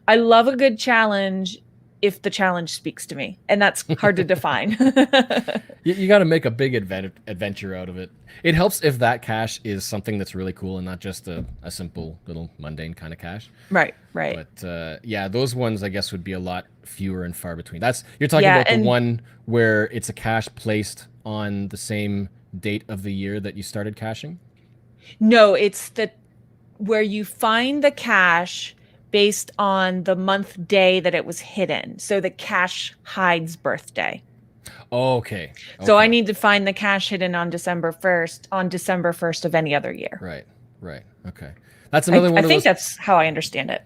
S2: I love a good challenge if the challenge speaks to me. And that's hard to define.
S1: You got to make a big adventure out of it. It helps if that cache is something that's really cool and not just a simple little mundane kind of cache.
S2: Right.
S1: But those ones I guess would be a lot fewer and far between. You're talking about the one where it's a cache placed on the same date of the year that you started caching?
S2: No, it's where you find the cache based on the month day that it was hidden. So the cache hides birthday.
S1: Oh, okay.
S2: So I need to find the cache hidden on December 1st of any other year.
S1: Right. Okay. That's another one of those.
S2: I think that's how I understand it.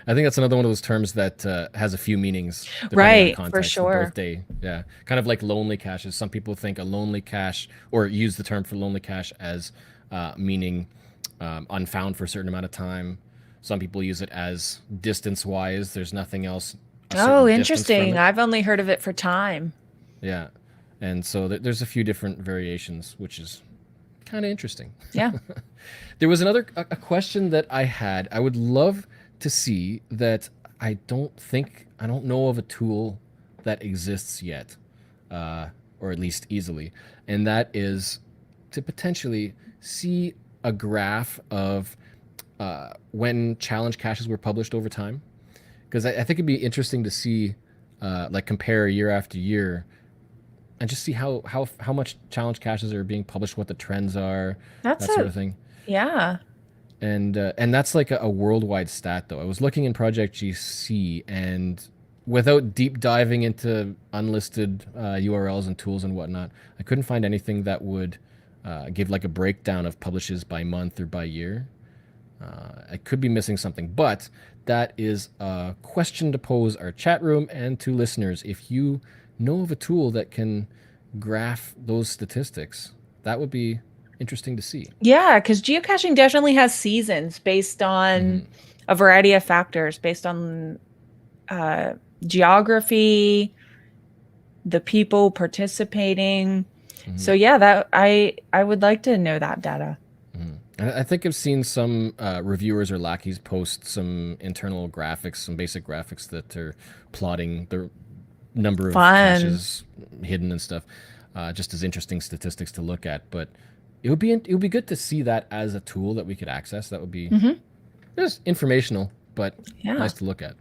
S1: I think that's another one of those terms that has a few meanings.
S2: Right,
S1: on the context,
S2: for sure.
S1: The birthday, yeah. Kind of like lonely caches. Some people think a lonely cache, or use the term for lonely cache as meaning unfound for a certain amount of time. Some people use it as distance-wise. There's nothing else.
S2: Oh, interesting. I've only heard of it for time.
S1: Yeah. And so there's a few different variations, which is kind of interesting.
S2: Yeah.
S1: There was a question that I had. I would love to see that. I don't know of a tool that exists yet, or at least easily. And that is to potentially see a graph of when challenge caches were published over time, because I think it'd be interesting to see, compare year after year, and just see how much challenge caches are being published, what the trends are, that sort of thing.
S2: Yeah.
S1: And that's like a worldwide stat, though. I was looking in Project GC, and without deep diving into unlisted URLs and tools and whatnot, I couldn't find anything that would give like a breakdown of publishes by month or by year. I could be missing something, but that is a question to pose our chat room and to listeners. If you know of a tool that can graph those statistics, that would be interesting to see.
S2: Yeah, because geocaching definitely has seasons based on a variety of factors, based on geography, the people participating. So yeah, that I would like to know that data.
S1: I think I've seen some reviewers or lackeys post some internal graphics, some basic graphics that are plotting the number of
S2: Fun.
S1: caches hidden and stuff, just as interesting statistics to look at. But it would be good to see that as a tool that we could access. That would be just informational, but
S2: Yeah.
S1: nice to look at.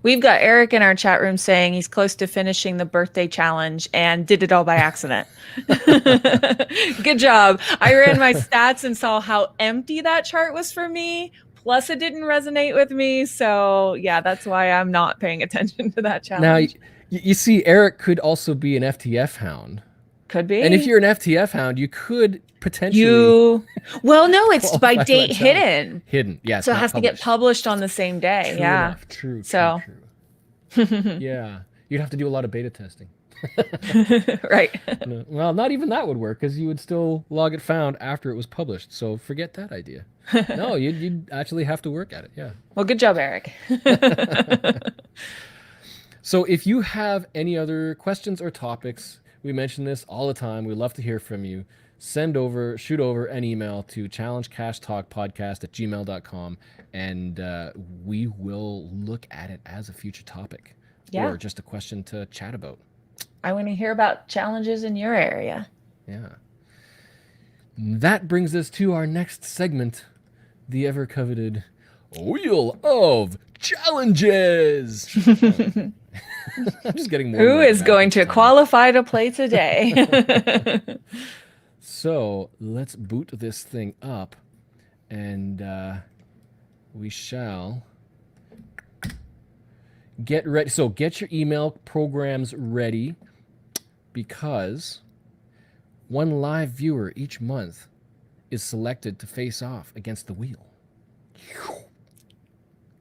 S2: We've got Eric in our chat room saying he's close to finishing the birthday challenge and did it all by accident. Good job. I ran my stats and saw how empty that chart was for me. Plus, it didn't resonate with me. So, yeah, that's why I'm not paying attention to that challenge.
S1: Now, you see, Eric could also be an FTF hound.
S2: Could be.
S1: And if you're an FTF hound, you could potentially...
S2: Well, no, it's by
S1: qualify for
S2: date
S1: that challenge.
S2: hidden.
S1: Hidden, yes.
S2: So it has to get published on the same day.
S1: True
S2: yeah.
S1: enough. True.
S2: So.
S1: Yeah. You'd have to do a lot of beta testing.
S2: Right.
S1: No, well, not even that would work because you would still log it found after it was published. So forget that idea. No, you'd actually have to work at it. Yeah.
S2: Well, good job, Eric.
S1: So if you have any other questions or topics, we mention this all the time. We love to hear from you. Shoot over an email to challengecachetalkpodcast@gmail.com, and we will look at it as a future topic or just a question to chat about.
S2: I want to hear about challenges in your area.
S1: Yeah. That brings us to our next segment, the ever coveted Wheel of Challenges. I'm just getting more.
S2: Who is going to qualify to play today?
S1: So let's boot this thing up, and we shall get ready. So get your email programs ready, because one live viewer each month is selected to face off against the wheel.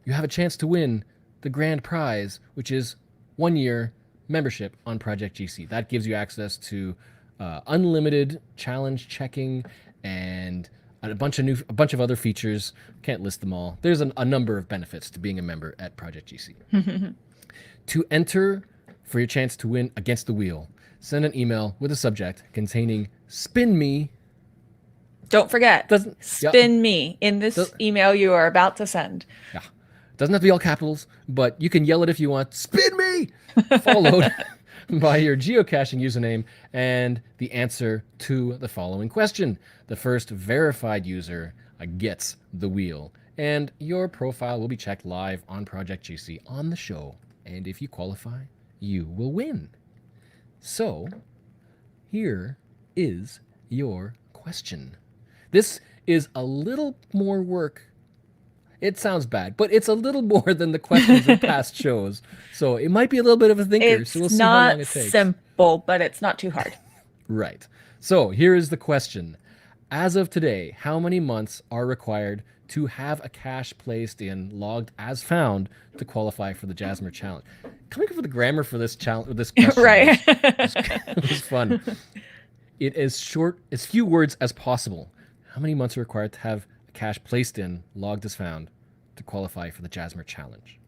S1: You have a chance to win the grand prize, which is 1 year membership on Project GC. That gives you access to unlimited challenge checking and a bunch of other features. Can't list them all. There's a number of benefits to being a member at Project GC. To enter for your chance to win against the wheel, send an email with a subject containing "Spin Me."
S2: Don't forget, spin me in this email you are about to send.
S1: Yeah. Doesn't have to be all capitals, but you can yell it if you want. Spin me! Followed by your geocaching username and the answer to the following question. The first verified user gets the wheel, and your profile will be checked live on Project GC on the show. And if you qualify, you will win. So, here is your question. This is a little more work. It sounds bad, but it's a little more than the questions in past shows. So it might be a little bit of a thinker.
S2: It's
S1: so we'll see how long it takes.
S2: not simple, but it's not too hard.
S1: Right. So here is the question. As of today, how many months are required to have a cache placed in logged as found to qualify for the Jasmer Challenge? Coming up with the grammar for this challenge, this question,
S2: Right.
S1: was fun. It is short, as few words as possible. How many months are required to have a cache placed in logged as found to qualify for the Jasmer Challenge?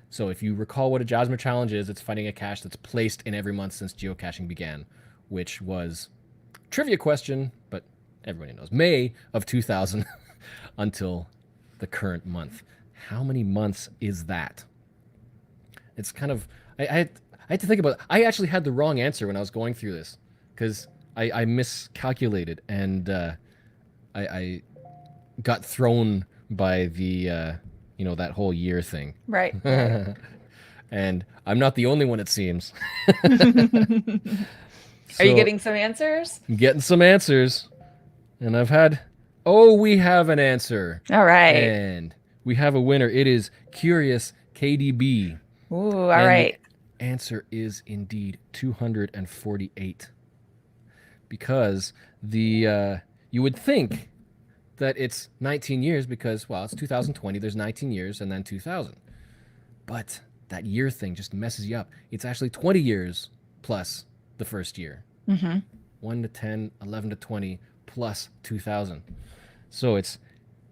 S1: So if you recall what a Jasmer Challenge is, it's finding a cache that's placed in every month since geocaching began, which was trivia question, but everybody knows, May of 2000 until the current month. How many months is that? It's kind of, I had to think about it. I actually had the wrong answer when I was going through this, because I miscalculated, and I got thrown by the, that whole year thing.
S2: Right.
S1: And I'm not the only one, it seems.
S2: Are you getting some answers?
S1: I'm getting some answers. And we have an answer.
S2: All right.
S1: And we have a winner. It is Curious KDB.
S2: Ooh, all right.
S1: The answer is indeed 248. Because you would think that it's 19 years because, well, it's 2020, there's 19 years, and then 2000. But that year thing just messes you up. It's actually 20 years plus the first year. 1 to 10, 11 to 20, plus 2,000. So it's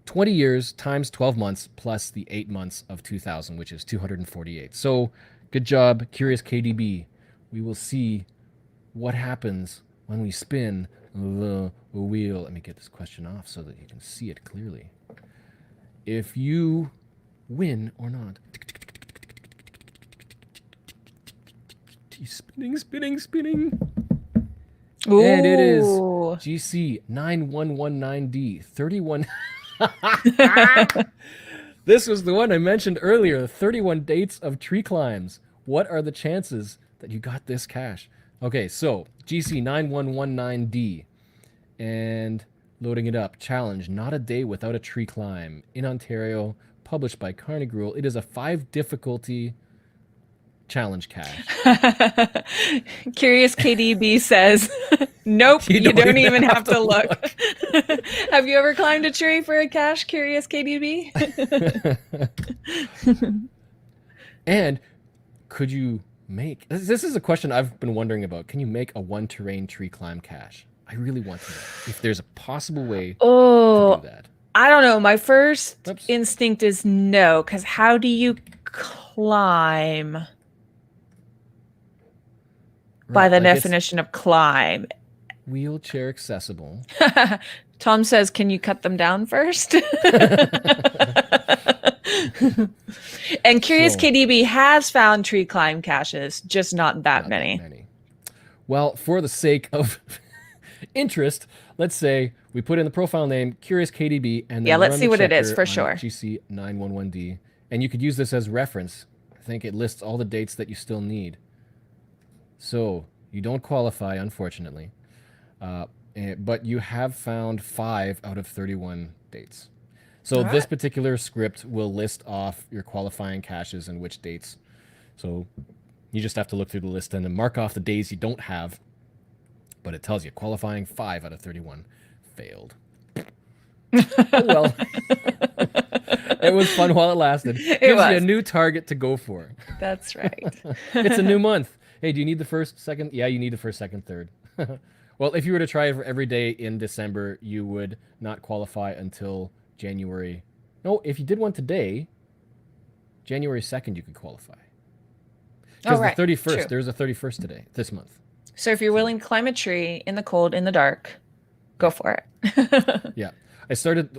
S1: 20 years times 12 months plus the 8 months of 2,000, which is 248. So good job, Curious KDB. We will see what happens when we spin the wheel. Let me get this question off so that you can see it clearly. If you win or not. Spinning, spinning, spinning.
S2: Ooh.
S1: And it is GC9119D 31. This was the one I mentioned earlier. 31 dates of tree climbs. What are the chances that you got this cache? Okay, so GC9119D. And loading it up. Challenge, not a day without a tree climb. In Ontario, published by Carnegie Rule. It is a 5 difficulty challenge cache.
S2: Curious KDB says, nope, you don't even have to look. Have you ever climbed a tree for a cache, Curious KDB?
S1: And could you make, this is a question I've been wondering about. Can you make a one terrain tree climb cache? I really want to know if there's a possible way to do that.
S2: I don't know. My first instinct is no, because how do you climb? By the definition of climb.
S1: Wheelchair accessible.
S2: Tom says, can you cut them down first? And Curious KDB has found tree climb caches, just not that many.
S1: Well, for the sake of interest, let's say we put in the profile name Curious KDB and then
S2: let's see what it is for sure.
S1: GC911D, and you could use this as reference. I think it lists all the dates that you still need. So you don't qualify, unfortunately, but you have found 5 out of 31 dates. So this particular script will list off your qualifying caches and which dates. So you just have to look through the list and then mark off the days you don't have. But it tells you qualifying 5 out of 31 failed. Oh well. It was fun while it lasted. Gives you a new target to go for.
S2: That's right.
S1: It's a new month. Hey, do you need the first, second? Yeah, you need the first, second, third. Well, if you were to try it for every day in December, you would not qualify until January. No, if you did one today, January 2nd, you could qualify. Because the 31st, true. There's a 31st today, this month.
S2: So if you're willing to climb a tree in the cold, in the dark, go for it.
S1: Yeah. I started,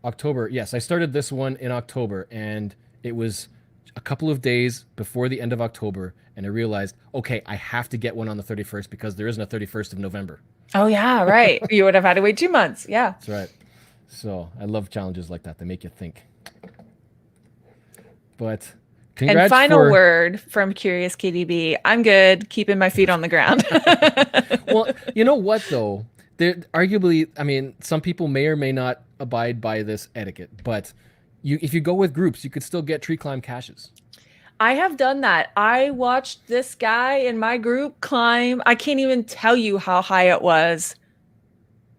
S1: October. Yes, I started this one in October, and it was a couple of days before the end of October, and I realized, okay, I have to get one on the 31st because there isn't a 31st of November.
S2: Oh, yeah, right. You would have had to wait 2 months. Yeah.
S1: That's right. So I love challenges like that. They make you think. But congrats.
S2: And final word from Curious KDB. I'm good keeping my feet on the ground.
S1: Well, you know what, though? Arguably, I mean, some people may or may not abide by this etiquette, but if you go with groups, you could still get tree climb caches.
S2: I have done that. I watched this guy in my group climb. I can't even tell you how high it was.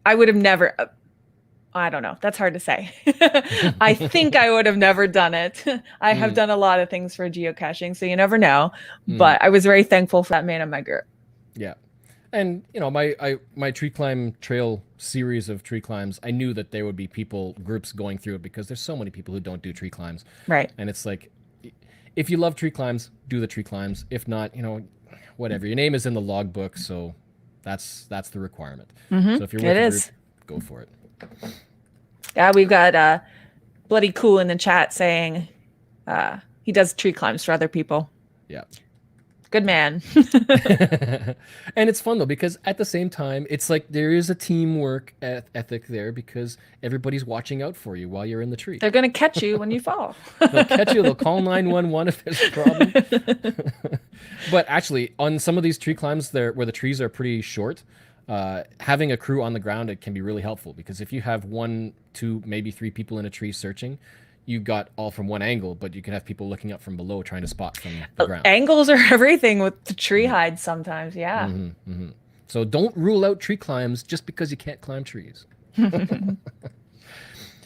S2: I would have never, I don't know. That's hard to say. I think I would have never done it. I have done a lot of things for geocaching, so you never know. But I was very thankful for that man in my group.
S1: Yeah. And, you know, my tree climb trail series of tree climbs, I knew that there would be groups going through it because there's so many people who don't do tree climbs. Right. And it's like, if you love tree climbs, do the tree climbs. If not, you know, whatever. Your name is in the logbook, so that's the requirement. So if you're with a group, go for it.
S2: Yeah, we've got Bloody Cool in the chat saying he does tree climbs for other people.
S1: Yeah.
S2: Good man.
S1: And it's fun, though, because at the same time, it's like there is a teamwork ethic there because everybody's watching out for you while you're in the tree.
S2: They're going to catch you when you fall.
S1: They'll catch you. They'll call 911 if there's a problem. But actually, on some of these tree climbs where the trees are pretty short, having a crew on the ground, it can be really helpful because if you have 1, 2, maybe 3 people in a tree searching, you got all from one angle, but you can have people looking up from below trying to spot from the ground.
S2: Angles are everything with the tree hides sometimes, yeah.
S1: So don't rule out tree climbs just because you can't climb trees.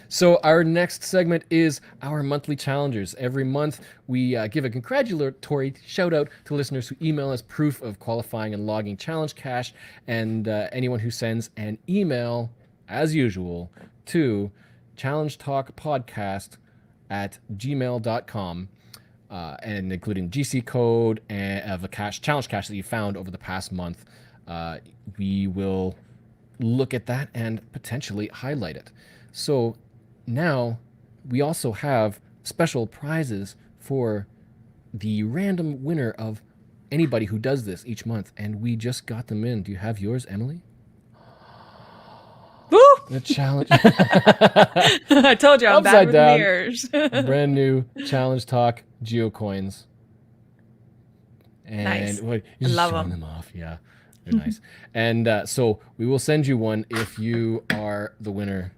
S1: So our next segment is our monthly challengers. Every month we give a congratulatory shout out to listeners who email us proof of qualifying and logging challenge cache, and anyone who sends an email as usual, to challengetalkpodcast@gmail.com, and including GC code and of a challenge cache that you found over the past month. We will look at that and potentially highlight it. So now we also have special prizes for the random winner of anybody who does this each month, and we just got them in. Do you have yours, Emily?
S2: Woo!
S1: The challenge.
S2: I told you I'm bad
S1: Upside
S2: with
S1: down.
S2: mirrors.
S1: Brand new Challenge Talk geocoins. And
S2: Nice.
S1: what,
S2: I
S1: you're just
S2: love
S1: showing
S2: them.
S1: them off. Yeah, they're nice. And so we will send you one if you are the winner.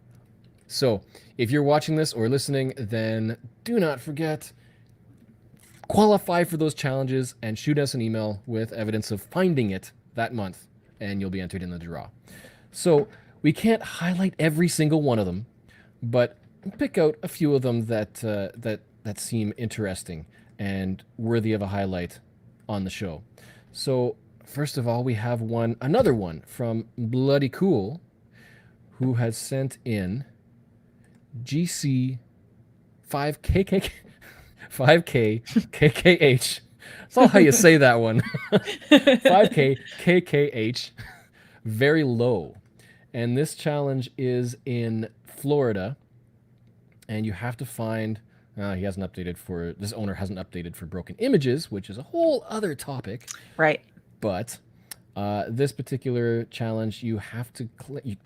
S1: So if you're watching this or listening, then do not forget, qualify for those challenges and shoot us an email with evidence of finding it that month, and you'll be entered in the draw. So we can't highlight every single one of them, but pick out a few of them that that seem interesting and worthy of a highlight on the show. So first of all, we have another one from Bloody Cool, who has sent in GC 5KK 5K KKH. That's all how you say that one. 5K KKH. Very low. And this challenge is in Florida. And you have to find, this owner hasn't updated for broken images, which is a whole other topic.
S2: Right.
S1: But this particular challenge, you have to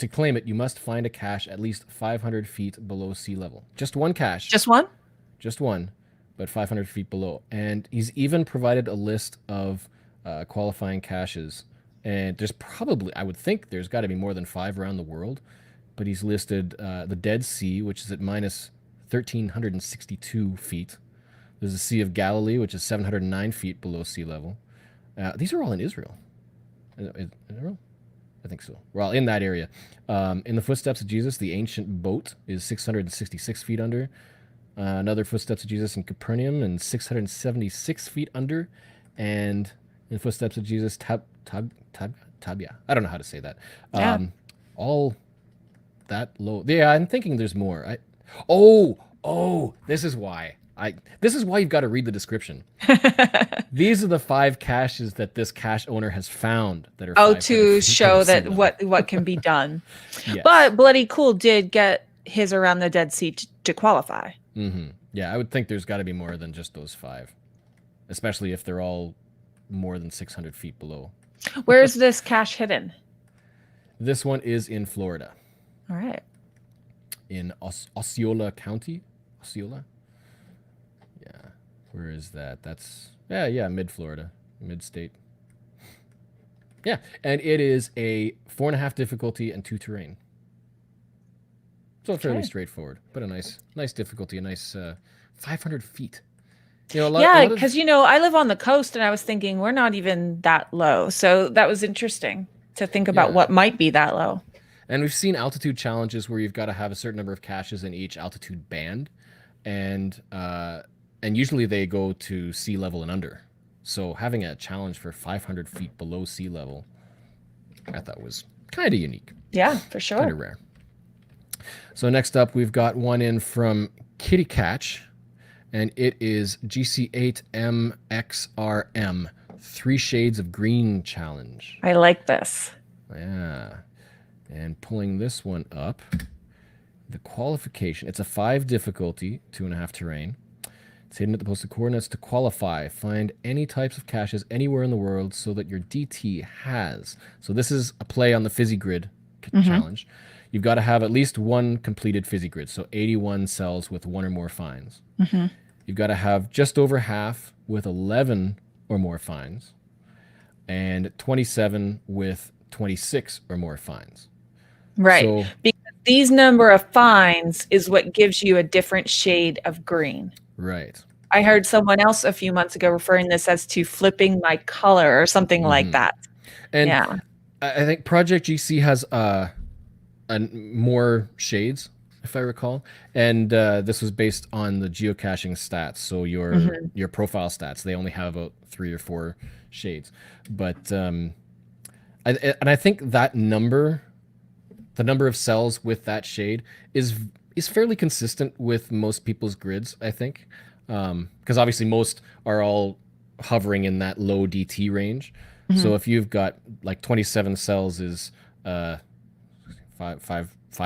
S1: claim it, you must find a cache at least 500 feet below sea level. Just one cache.
S2: Just one?
S1: Just one, but 500 feet below. And he's even provided a list of qualifying caches. And there's probably, I would think there's got to be more than 5 around the world. But he's listed the Dead Sea, which is at minus 1,362 feet. There's the Sea of Galilee, which is 709 feet below sea level. These are all in Israel. Is Israel? I think so. We're all in that area. In the Footsteps of Jesus, the ancient boat is 666 feet under. Another Footsteps of Jesus in Capernaum and 676 feet under. And in Footsteps of Jesus, Tabia. I don't know how to say that.
S2: Yeah.
S1: All that low. Yeah, I'm thinking there's more. This is why. This is why you've got to read the description. These are the 5 caches that this cache owner has found that are
S2: to show that what can be done.
S1: Yes.
S2: But Bloody Cool did get his around the Dead Sea to qualify.
S1: Mm-hmm. Yeah, I would think there's got to be more than just those 5, especially if they're all more than 600 feet below.
S2: Where is this cache hidden?
S1: This one is in Florida.
S2: All right.
S1: In Osceola County. Osceola? Yeah. Where is that? That's, mid-Florida. Mid-state. Yeah, and it is a 4.5 difficulty and 2 terrain. So fairly straightforward, but a nice difficulty, a nice 500 feet.
S2: Because I live on the coast, and I was thinking we're not even that low. So that was interesting to think about what might be that low.
S1: And we've seen altitude challenges where you've got to have a certain number of caches in each altitude band, and usually they go to sea level and under. So having a challenge for 500 feet below sea level, I thought was kind of unique.
S2: Yeah, for sure.
S1: Kind of rare. So next up, we've got one in from Kitty Catch, and it is GC8MXRM, 3 Shades of Green Challenge.
S2: I like this.
S1: Yeah. And pulling this one up, the qualification, it's a 5 difficulty, 2.5 terrain. It's hidden at the posted coordinates. To qualify, find any types of caches anywhere in the world so that your DT has. So this is a play on the Fizzy grid challenge. You've got to have at least 1 completed Fizzy grid, so 81 cells with 1 or more finds. You've got to have just over half with 11 or more finds, and 27 with 26 or more finds.
S2: Right.
S1: So,
S2: because these number of finds is what gives you a different shade of green.
S1: right.
S2: I heard someone else a few months ago referring this as to flipping my color or something like that.
S1: And
S2: yeah.
S1: I think Project GC has more shades, if I recall, and this was based on the geocaching stats. So your profile stats, they only have about 3 or 4 shades, but I think that number the number of cells with that shade is fairly consistent with most people's grids, I think, because obviously most are all hovering in that low DT range.
S2: Mhm.
S1: So if you've got like 27 cells is five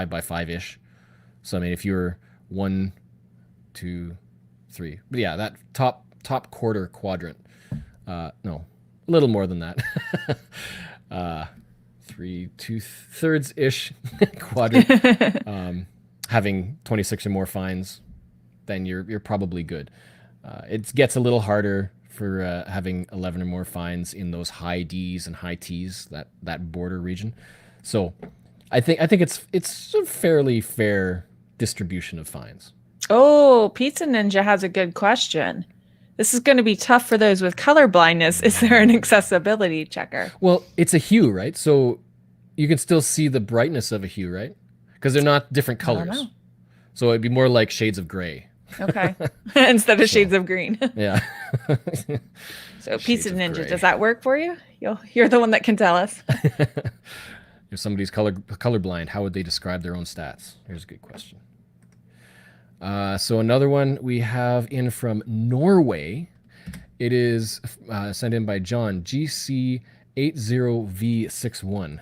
S1: by five ish. So I mean, if you're 1, 2, 3, but yeah, that top quarter quadrant. No, a little more than that. uh, 3 2/3 ish quadrant. Having 26 or more finds, then you're probably good. It gets a little harder for having 11 or more finds in those high Ds and high Ts, that border region. So I think it's a fairly fair distribution of finds.
S2: Oh, Pizza Ninja has a good question. This is going to be tough for those with color blindness. Is there an accessibility checker?
S1: Well, it's a hue, right? So you can still see the brightness of a hue, right? Because they're not different
S2: I don't
S1: colors.
S2: know.
S1: So it'd be more like shades of gray.
S2: Okay. Instead of
S1: So-
S2: shades of green.
S1: Yeah.
S2: So
S1: Shades
S2: Pizza
S1: of
S2: Ninja,
S1: gray.
S2: does that work for you? You're the one that can tell us.
S1: If somebody's colorblind, how would they describe their own stats? Here's a good question. So another one we have in from Norway. It is sent in by John, GC80V61.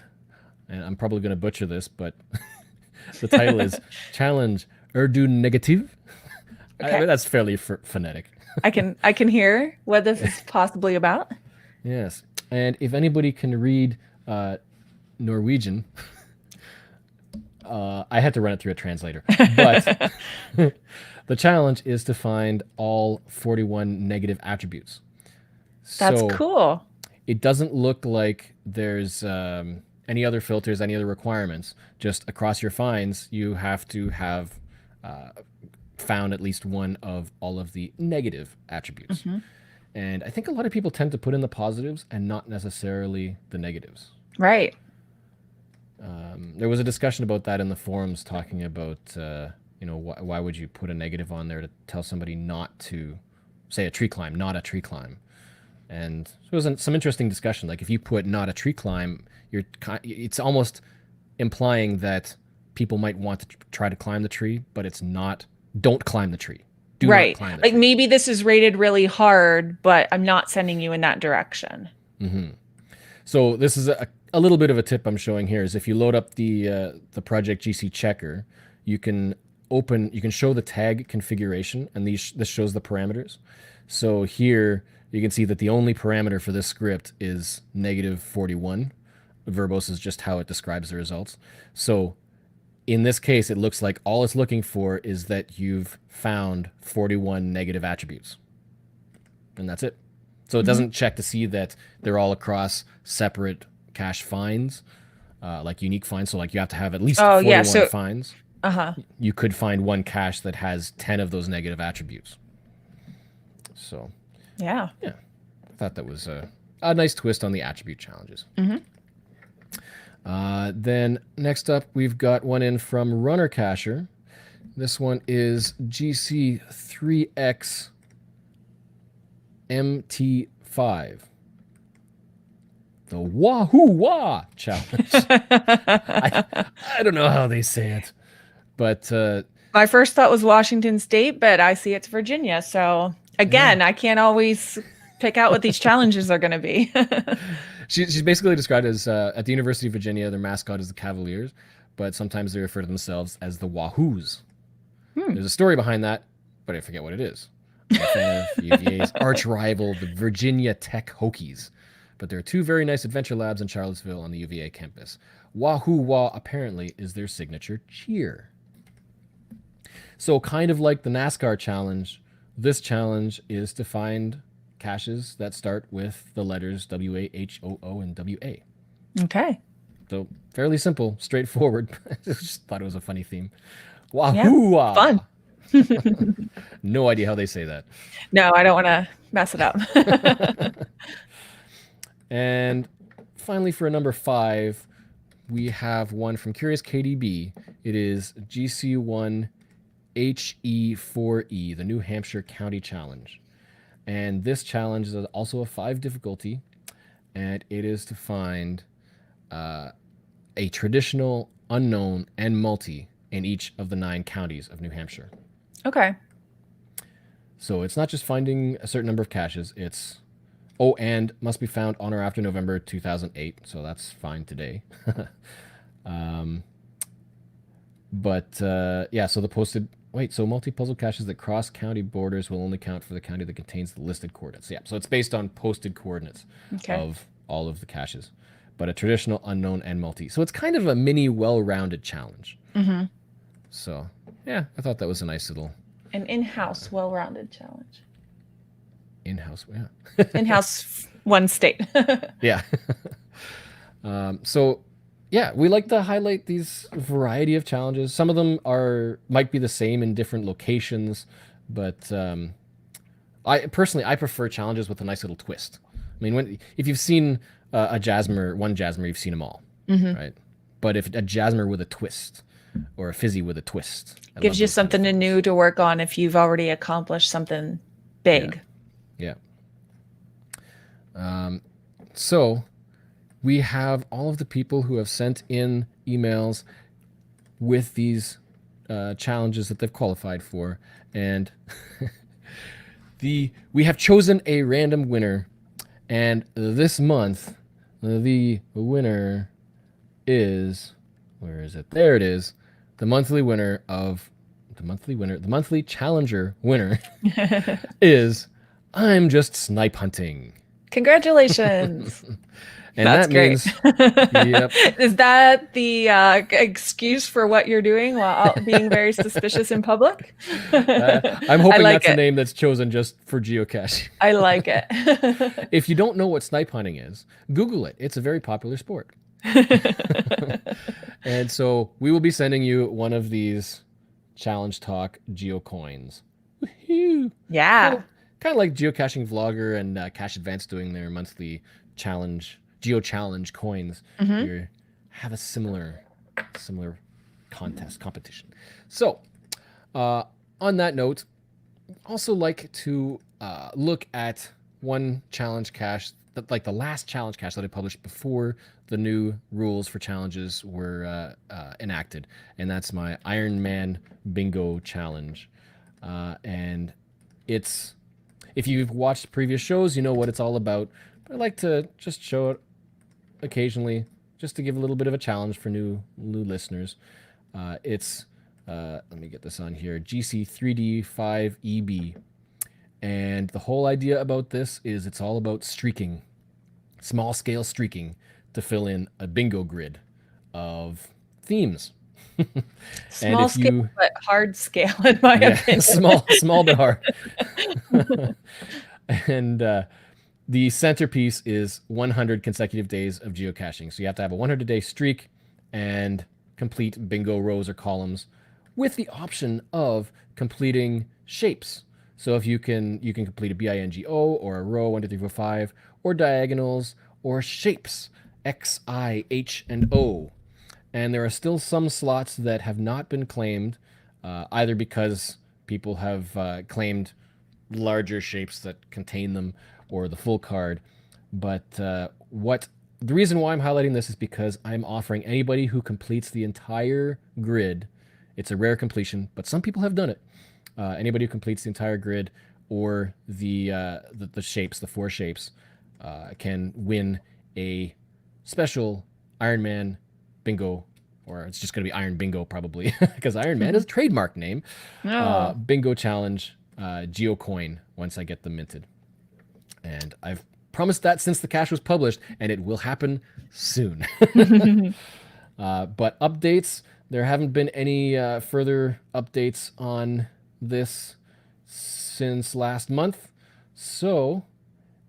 S1: And I'm probably going to butcher this, but the title is Challenge Urdu Negative.
S2: Okay.
S1: That's fairly phonetic.
S2: I can hear what this is possibly about.
S1: Yes. And if anybody can read Norwegian, I had to run it through a translator. But the challenge is to find all 41 negative attributes.
S2: That's
S1: So
S2: cool.
S1: it doesn't look like there's any other filters, any other requirements. Just across your finds, you have to have found at least one of all of the negative attributes.
S2: Mhm.
S1: And I think a lot of people tend to put in the positives and not necessarily the negatives.
S2: Right.
S1: There was a discussion about that in the forums, talking about why would you put a negative on there to tell somebody not to say a tree climb, not a tree climb. And so it was some interesting discussion. Like if you put not a tree climb, it's almost implying that people might want to try to climb the tree, but it's not. Don't climb the tree. Do
S2: Right.
S1: not climb the
S2: Like
S1: tree.
S2: maybe this is rated really hard, but I'm not sending you in that direction.
S1: Mm-hmm. So this is a little bit of a tip I'm showing here. Is if you load up the project GC checker, you can show the tag configuration, and this shows the parameters. So here you can see that the only parameter for this script is -41. Verbose is just how it describes the results. So in this case, it looks like all it's looking for is that you've found 41 negative attributes. And that's it. So it doesn't check to see that they're all across separate cache finds, like unique finds. So like you have to have at least 41 finds.
S2: Uh-huh.
S1: You could find one cache that has 10 of those negative attributes. So
S2: Yeah.
S1: yeah, I thought that was a nice twist on the attribute challenges.
S2: Mhm.
S1: Then next up, we've got one in from Runner Cacher. This one is GC3X MT5. The Wahoo Wah challenge. I don't know how they say it, but
S2: My first thought was Washington State, but I see it's Virginia. So again, I can't always pick out what these challenges are going to be.
S1: she's basically described as at the University of Virginia, their mascot is the Cavaliers, but sometimes they refer to themselves as the Wahoos. There's a story behind that, but I forget what it is. I'm a fan of UVA's arch rival, the Virginia Tech Hokies. But there are two very nice adventure labs in Charlottesville on the UVA campus. Wahoo Wah apparently is their signature cheer. So kind of like the NASCAR challenge, this challenge is to find caches that start with the letters WAHOO and WA.
S2: Okay.
S1: So fairly simple, straightforward. I just thought it was a funny theme. Wahoo!
S2: Yeah, fun.
S1: No idea how they say that.
S2: No, I don't want to mess it up.
S1: And finally, for a number 5, we have one from Curious KDB. It is GC1HE4E, the New Hampshire County Challenge. And this challenge is also a 5 difficulty, and it is to find a traditional unknown, and multi in each of the 9 counties of New Hampshire.
S2: Okay.
S1: So it's not just finding a certain number of caches. It's and must be found on or after November 2008. So that's fine today. Yeah, so the posted. Wait, so multi-puzzle caches that cross county borders will only count for the county that contains the listed coordinates. Yeah, so it's based on posted coordinates of all of the caches, but a traditional, unknown, and multi. So it's kind of a mini, well-rounded challenge.
S2: Mm-hmm.
S1: So yeah, I thought that was a nice little
S2: An in-house, well-rounded challenge.
S1: in-house. Yeah,
S2: In-house, one state.
S1: yeah. So yeah, we like to highlight these variety of challenges. Some of them might be the same in different locations, but I prefer challenges with a nice little twist. I mean, if you've seen one Jasmer, you've seen them all, right? But if a Jasmer with a twist or a Fizzy with a twist,
S2: gives you something new to work on if you've already accomplished something big.
S1: Yeah. So we have all of the people who have sent in emails with these challenges that they've qualified for, and we have chosen a random winner, and this month the winner is, where is it? There it is. The monthly challenger winner is I'm Just Snipe Hunting.
S2: Congratulations.
S1: And
S2: That's
S1: that
S2: great.
S1: means, yep.
S2: Is that the excuse for what you're doing while being very suspicious in public?
S1: I'm hoping
S2: like
S1: that's a
S2: it.
S1: name that's chosen just for geocaching.
S2: I like it.
S1: If you don't know what snipe hunting is, Google it. It's a very popular sport. And so we will be sending you one of these Challenge Talk geocoins. Woohoo!
S2: Yeah.
S1: Kind of like Geocaching Vlogger and Cache Advance doing their monthly geo challenge coins. You have a similar competition. So on that note, also like to look at one challenge cache, like the last challenge cache that I published before the new rules for challenges were enacted, and that's my Iron Man Bingo challenge. And it's, if you've watched previous shows, you know what it's all about. But I like to just show it occasionally, just to give a little bit of a challenge for new listeners. It's let me get this on here, GC3D5EB. And the whole idea about this is it's all about streaking, small scale streaking, to fill in a bingo grid of themes.
S2: Small scale, but hard scale, in my opinion.
S1: Small but hard. And the centerpiece is 100 consecutive days of geocaching. So you have to have a 100-day streak and complete bingo rows or columns, with the option of completing shapes. So if you can complete a BINGO or a row 1, 2, 3, 4, 5, or diagonals or shapes X, I, H, and O. And there are still some slots that have not been claimed, either because people have claimed larger shapes that contain them or the full card. But the reason why I'm highlighting this is because I'm offering anybody who completes the entire grid. It's a rare completion, but some people have done it. Anybody who completes the entire grid or the shapes, the 4 shapes, can win a special Iron Man Bingo, or it's just going to be Iron Bingo probably, because Iron Man is a trademark name. Bingo challenge geocoin once I get them minted. And I've promised that since the cache was published, and it will happen soon. But updates, there haven't been any further updates on this since last month. So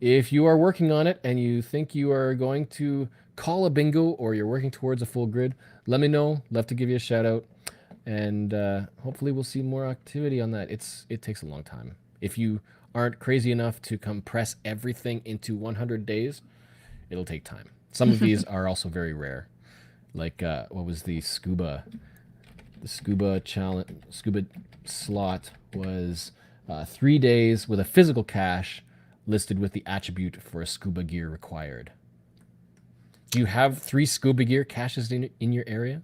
S1: if you are working on it and you think you are going to call a bingo, or you're working towards a full grid, let me know. Love to give you a shout out, and hopefully we'll see more activity on that. It takes a long time. If you aren't crazy enough to compress everything into 100 days, it'll take time. Some of these are also very rare. Like what was the scuba? The scuba challenge, scuba slot was 3 days with a physical cache listed with the attribute for a scuba gear required. Do you have 3 scuba gear caches in your area?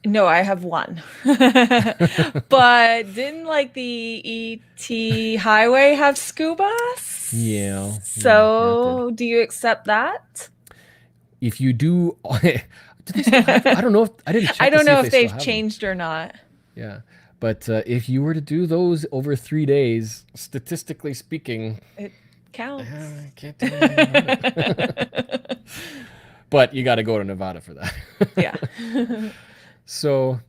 S2: No, I have one. But didn't like the ET Highway have scuba?
S1: Yeah, it
S2: So do you accept that?
S1: if you do, do they still have? I don't know. I didn't
S2: I
S1: check to
S2: don't
S1: see if
S2: know
S1: they
S2: if
S1: still
S2: they've
S1: have them.
S2: changed or not.
S1: Yeah, but if you were to do those over 3 days, statistically speaking,
S2: It counts.
S1: I can't do anything about it. But you got to go to Nevada for that.
S2: Yeah.
S1: So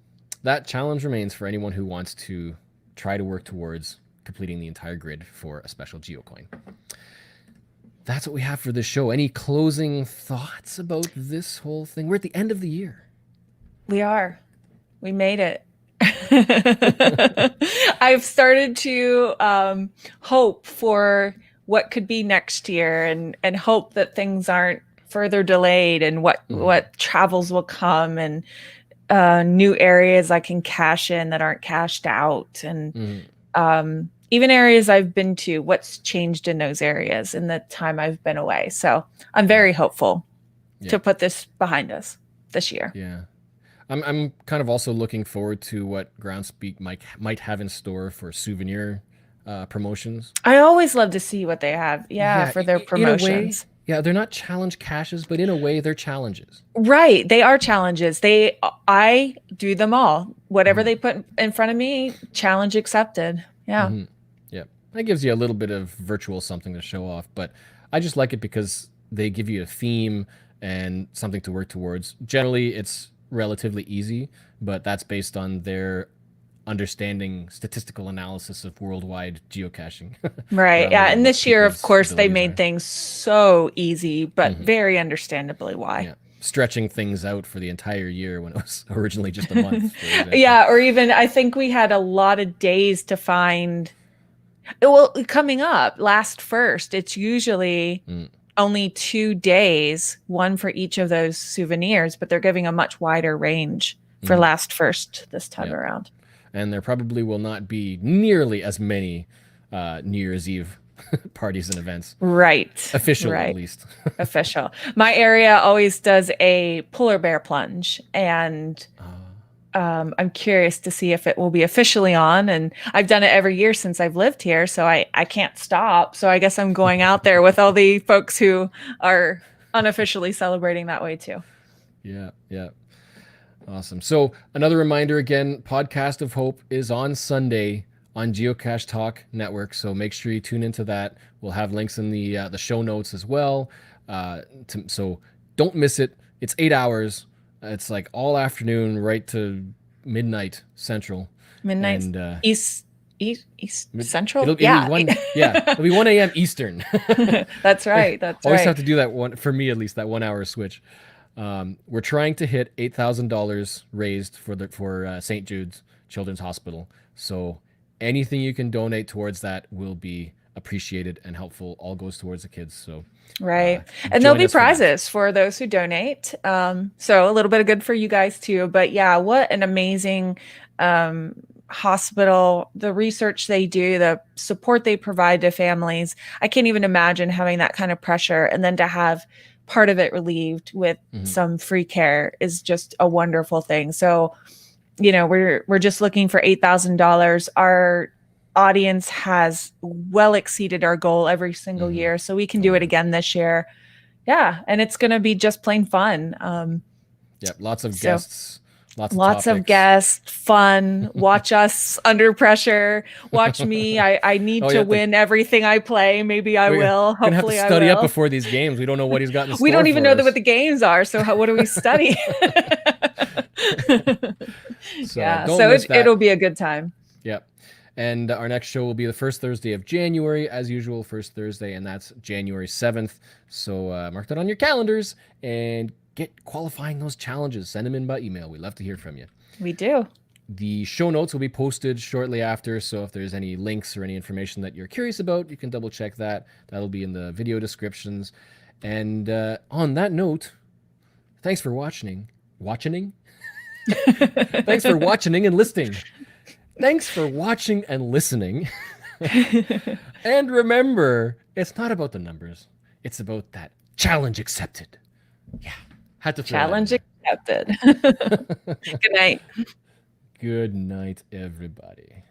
S1: that challenge remains for anyone who wants to try to work towards completing the entire grid for a special geocoin. That's what we have for this show. Any closing thoughts about this whole thing? We're at the end of the year.
S2: We are. We made it. I've started to hope for what could be next year and hope that things aren't further delayed and what travels will come and new areas I can cash in that aren't cashed out and even areas I've been to, what's changed in those areas in the time I've been away. So I'm very hopeful to put this behind us this year.
S1: Yeah. I'm kind of also looking forward to what Groundspeak might have in store for souvenir promotions.
S2: I always love to see what they have. Yeah, for their
S1: in a way,
S2: promotions.
S1: yeah, they're not challenge caches, but in a way, they're challenges.
S2: Right. They are challenges. I do them all. Whatever they put in front of me, challenge accepted. Yeah.
S1: Yeah, that gives you a little bit of virtual something to show off, but I just like it because they give you a theme and something to work towards. Generally, it's relatively easy, but that's based on their understanding statistical analysis of worldwide geocaching.
S2: Right. Yeah. And this year, of
S1: people's
S2: course, they
S1: abilities
S2: made
S1: are.
S2: things so easy, but very understandably why.
S1: Yeah, stretching things out for the entire year when it was originally just a month. For example.
S2: Yeah. Or even, I think we had a lot of days to find. Well, coming up last first, it's usually only 2 days, one for each of those souvenirs, but they're giving a much wider range for last first this time around.
S1: And there probably will not be nearly as many New Year's Eve parties and events.
S2: Right.
S1: Official,
S2: right.
S1: at least.
S2: Official. My area always does a polar bear plunge, and I'm curious to see if it will be officially on. And I've done it every year since I've lived here, so I can't stop. So I guess I'm going out there with all the folks who are unofficially celebrating that way too.
S1: Yeah, yeah. Awesome. So another reminder again, Podcast of Hope is on Sunday on Geocache Talk Network. So make sure you tune into that. We'll have links in the show notes as well. So don't miss it. It's 8 hours. It's like all afternoon, right to midnight Central.
S2: Midnight
S1: and,
S2: East Central.
S1: It'll be 1 a.m. Eastern.
S2: That's right. That's
S1: Always
S2: right.
S1: have to do that one, for me at least, that 1 hour switch. We're trying to hit $8,000 raised for St. Jude's Children's Hospital. So anything you can donate towards that will be appreciated and helpful. All goes towards the kids. So
S2: right. And
S1: join
S2: there'll be
S1: us for that.
S2: prizes for those who donate. So a little bit of good for you guys too. But yeah, what an amazing hospital, the research they do, the support they provide to families. I can't even imagine having that kind of pressure, and then to have part of it relieved with some free care is just a wonderful thing. So, we're just looking for $8,000. Our audience has well exceeded our goal every single year, so we can do it again this year. Yeah, and it's going to be just plain fun.
S1: Lots of guests.
S2: Lots of guests, fun. Watch us under pressure. Watch me. I need to win everything I play. Maybe I will.
S1: Hopefully,
S2: have to
S1: study up before these games. We don't know what he's got in store.
S2: We don't even
S1: for
S2: know
S1: us.
S2: what the games are. So what do we study? So it'll be a good time.
S1: Yep. And our next show will be the first Thursday of January, as usual, first Thursday, and that's January 7th. So mark that on your calendars and get qualifying those challenges. Send them in by email. We love to hear from you.
S2: We do.
S1: The show notes will be posted shortly after, so if there's any links or any information that you're curious about, you can double check that. That'll be in the video descriptions. And on that note, thanks for watching. Thanks for watching and listening. Thanks for watching and listening. And remember, it's not about the numbers. It's about that challenge accepted. Yeah. Had to throw that in
S2: Challenge
S1: there.
S2: accepted. Good night.
S1: Good night, everybody.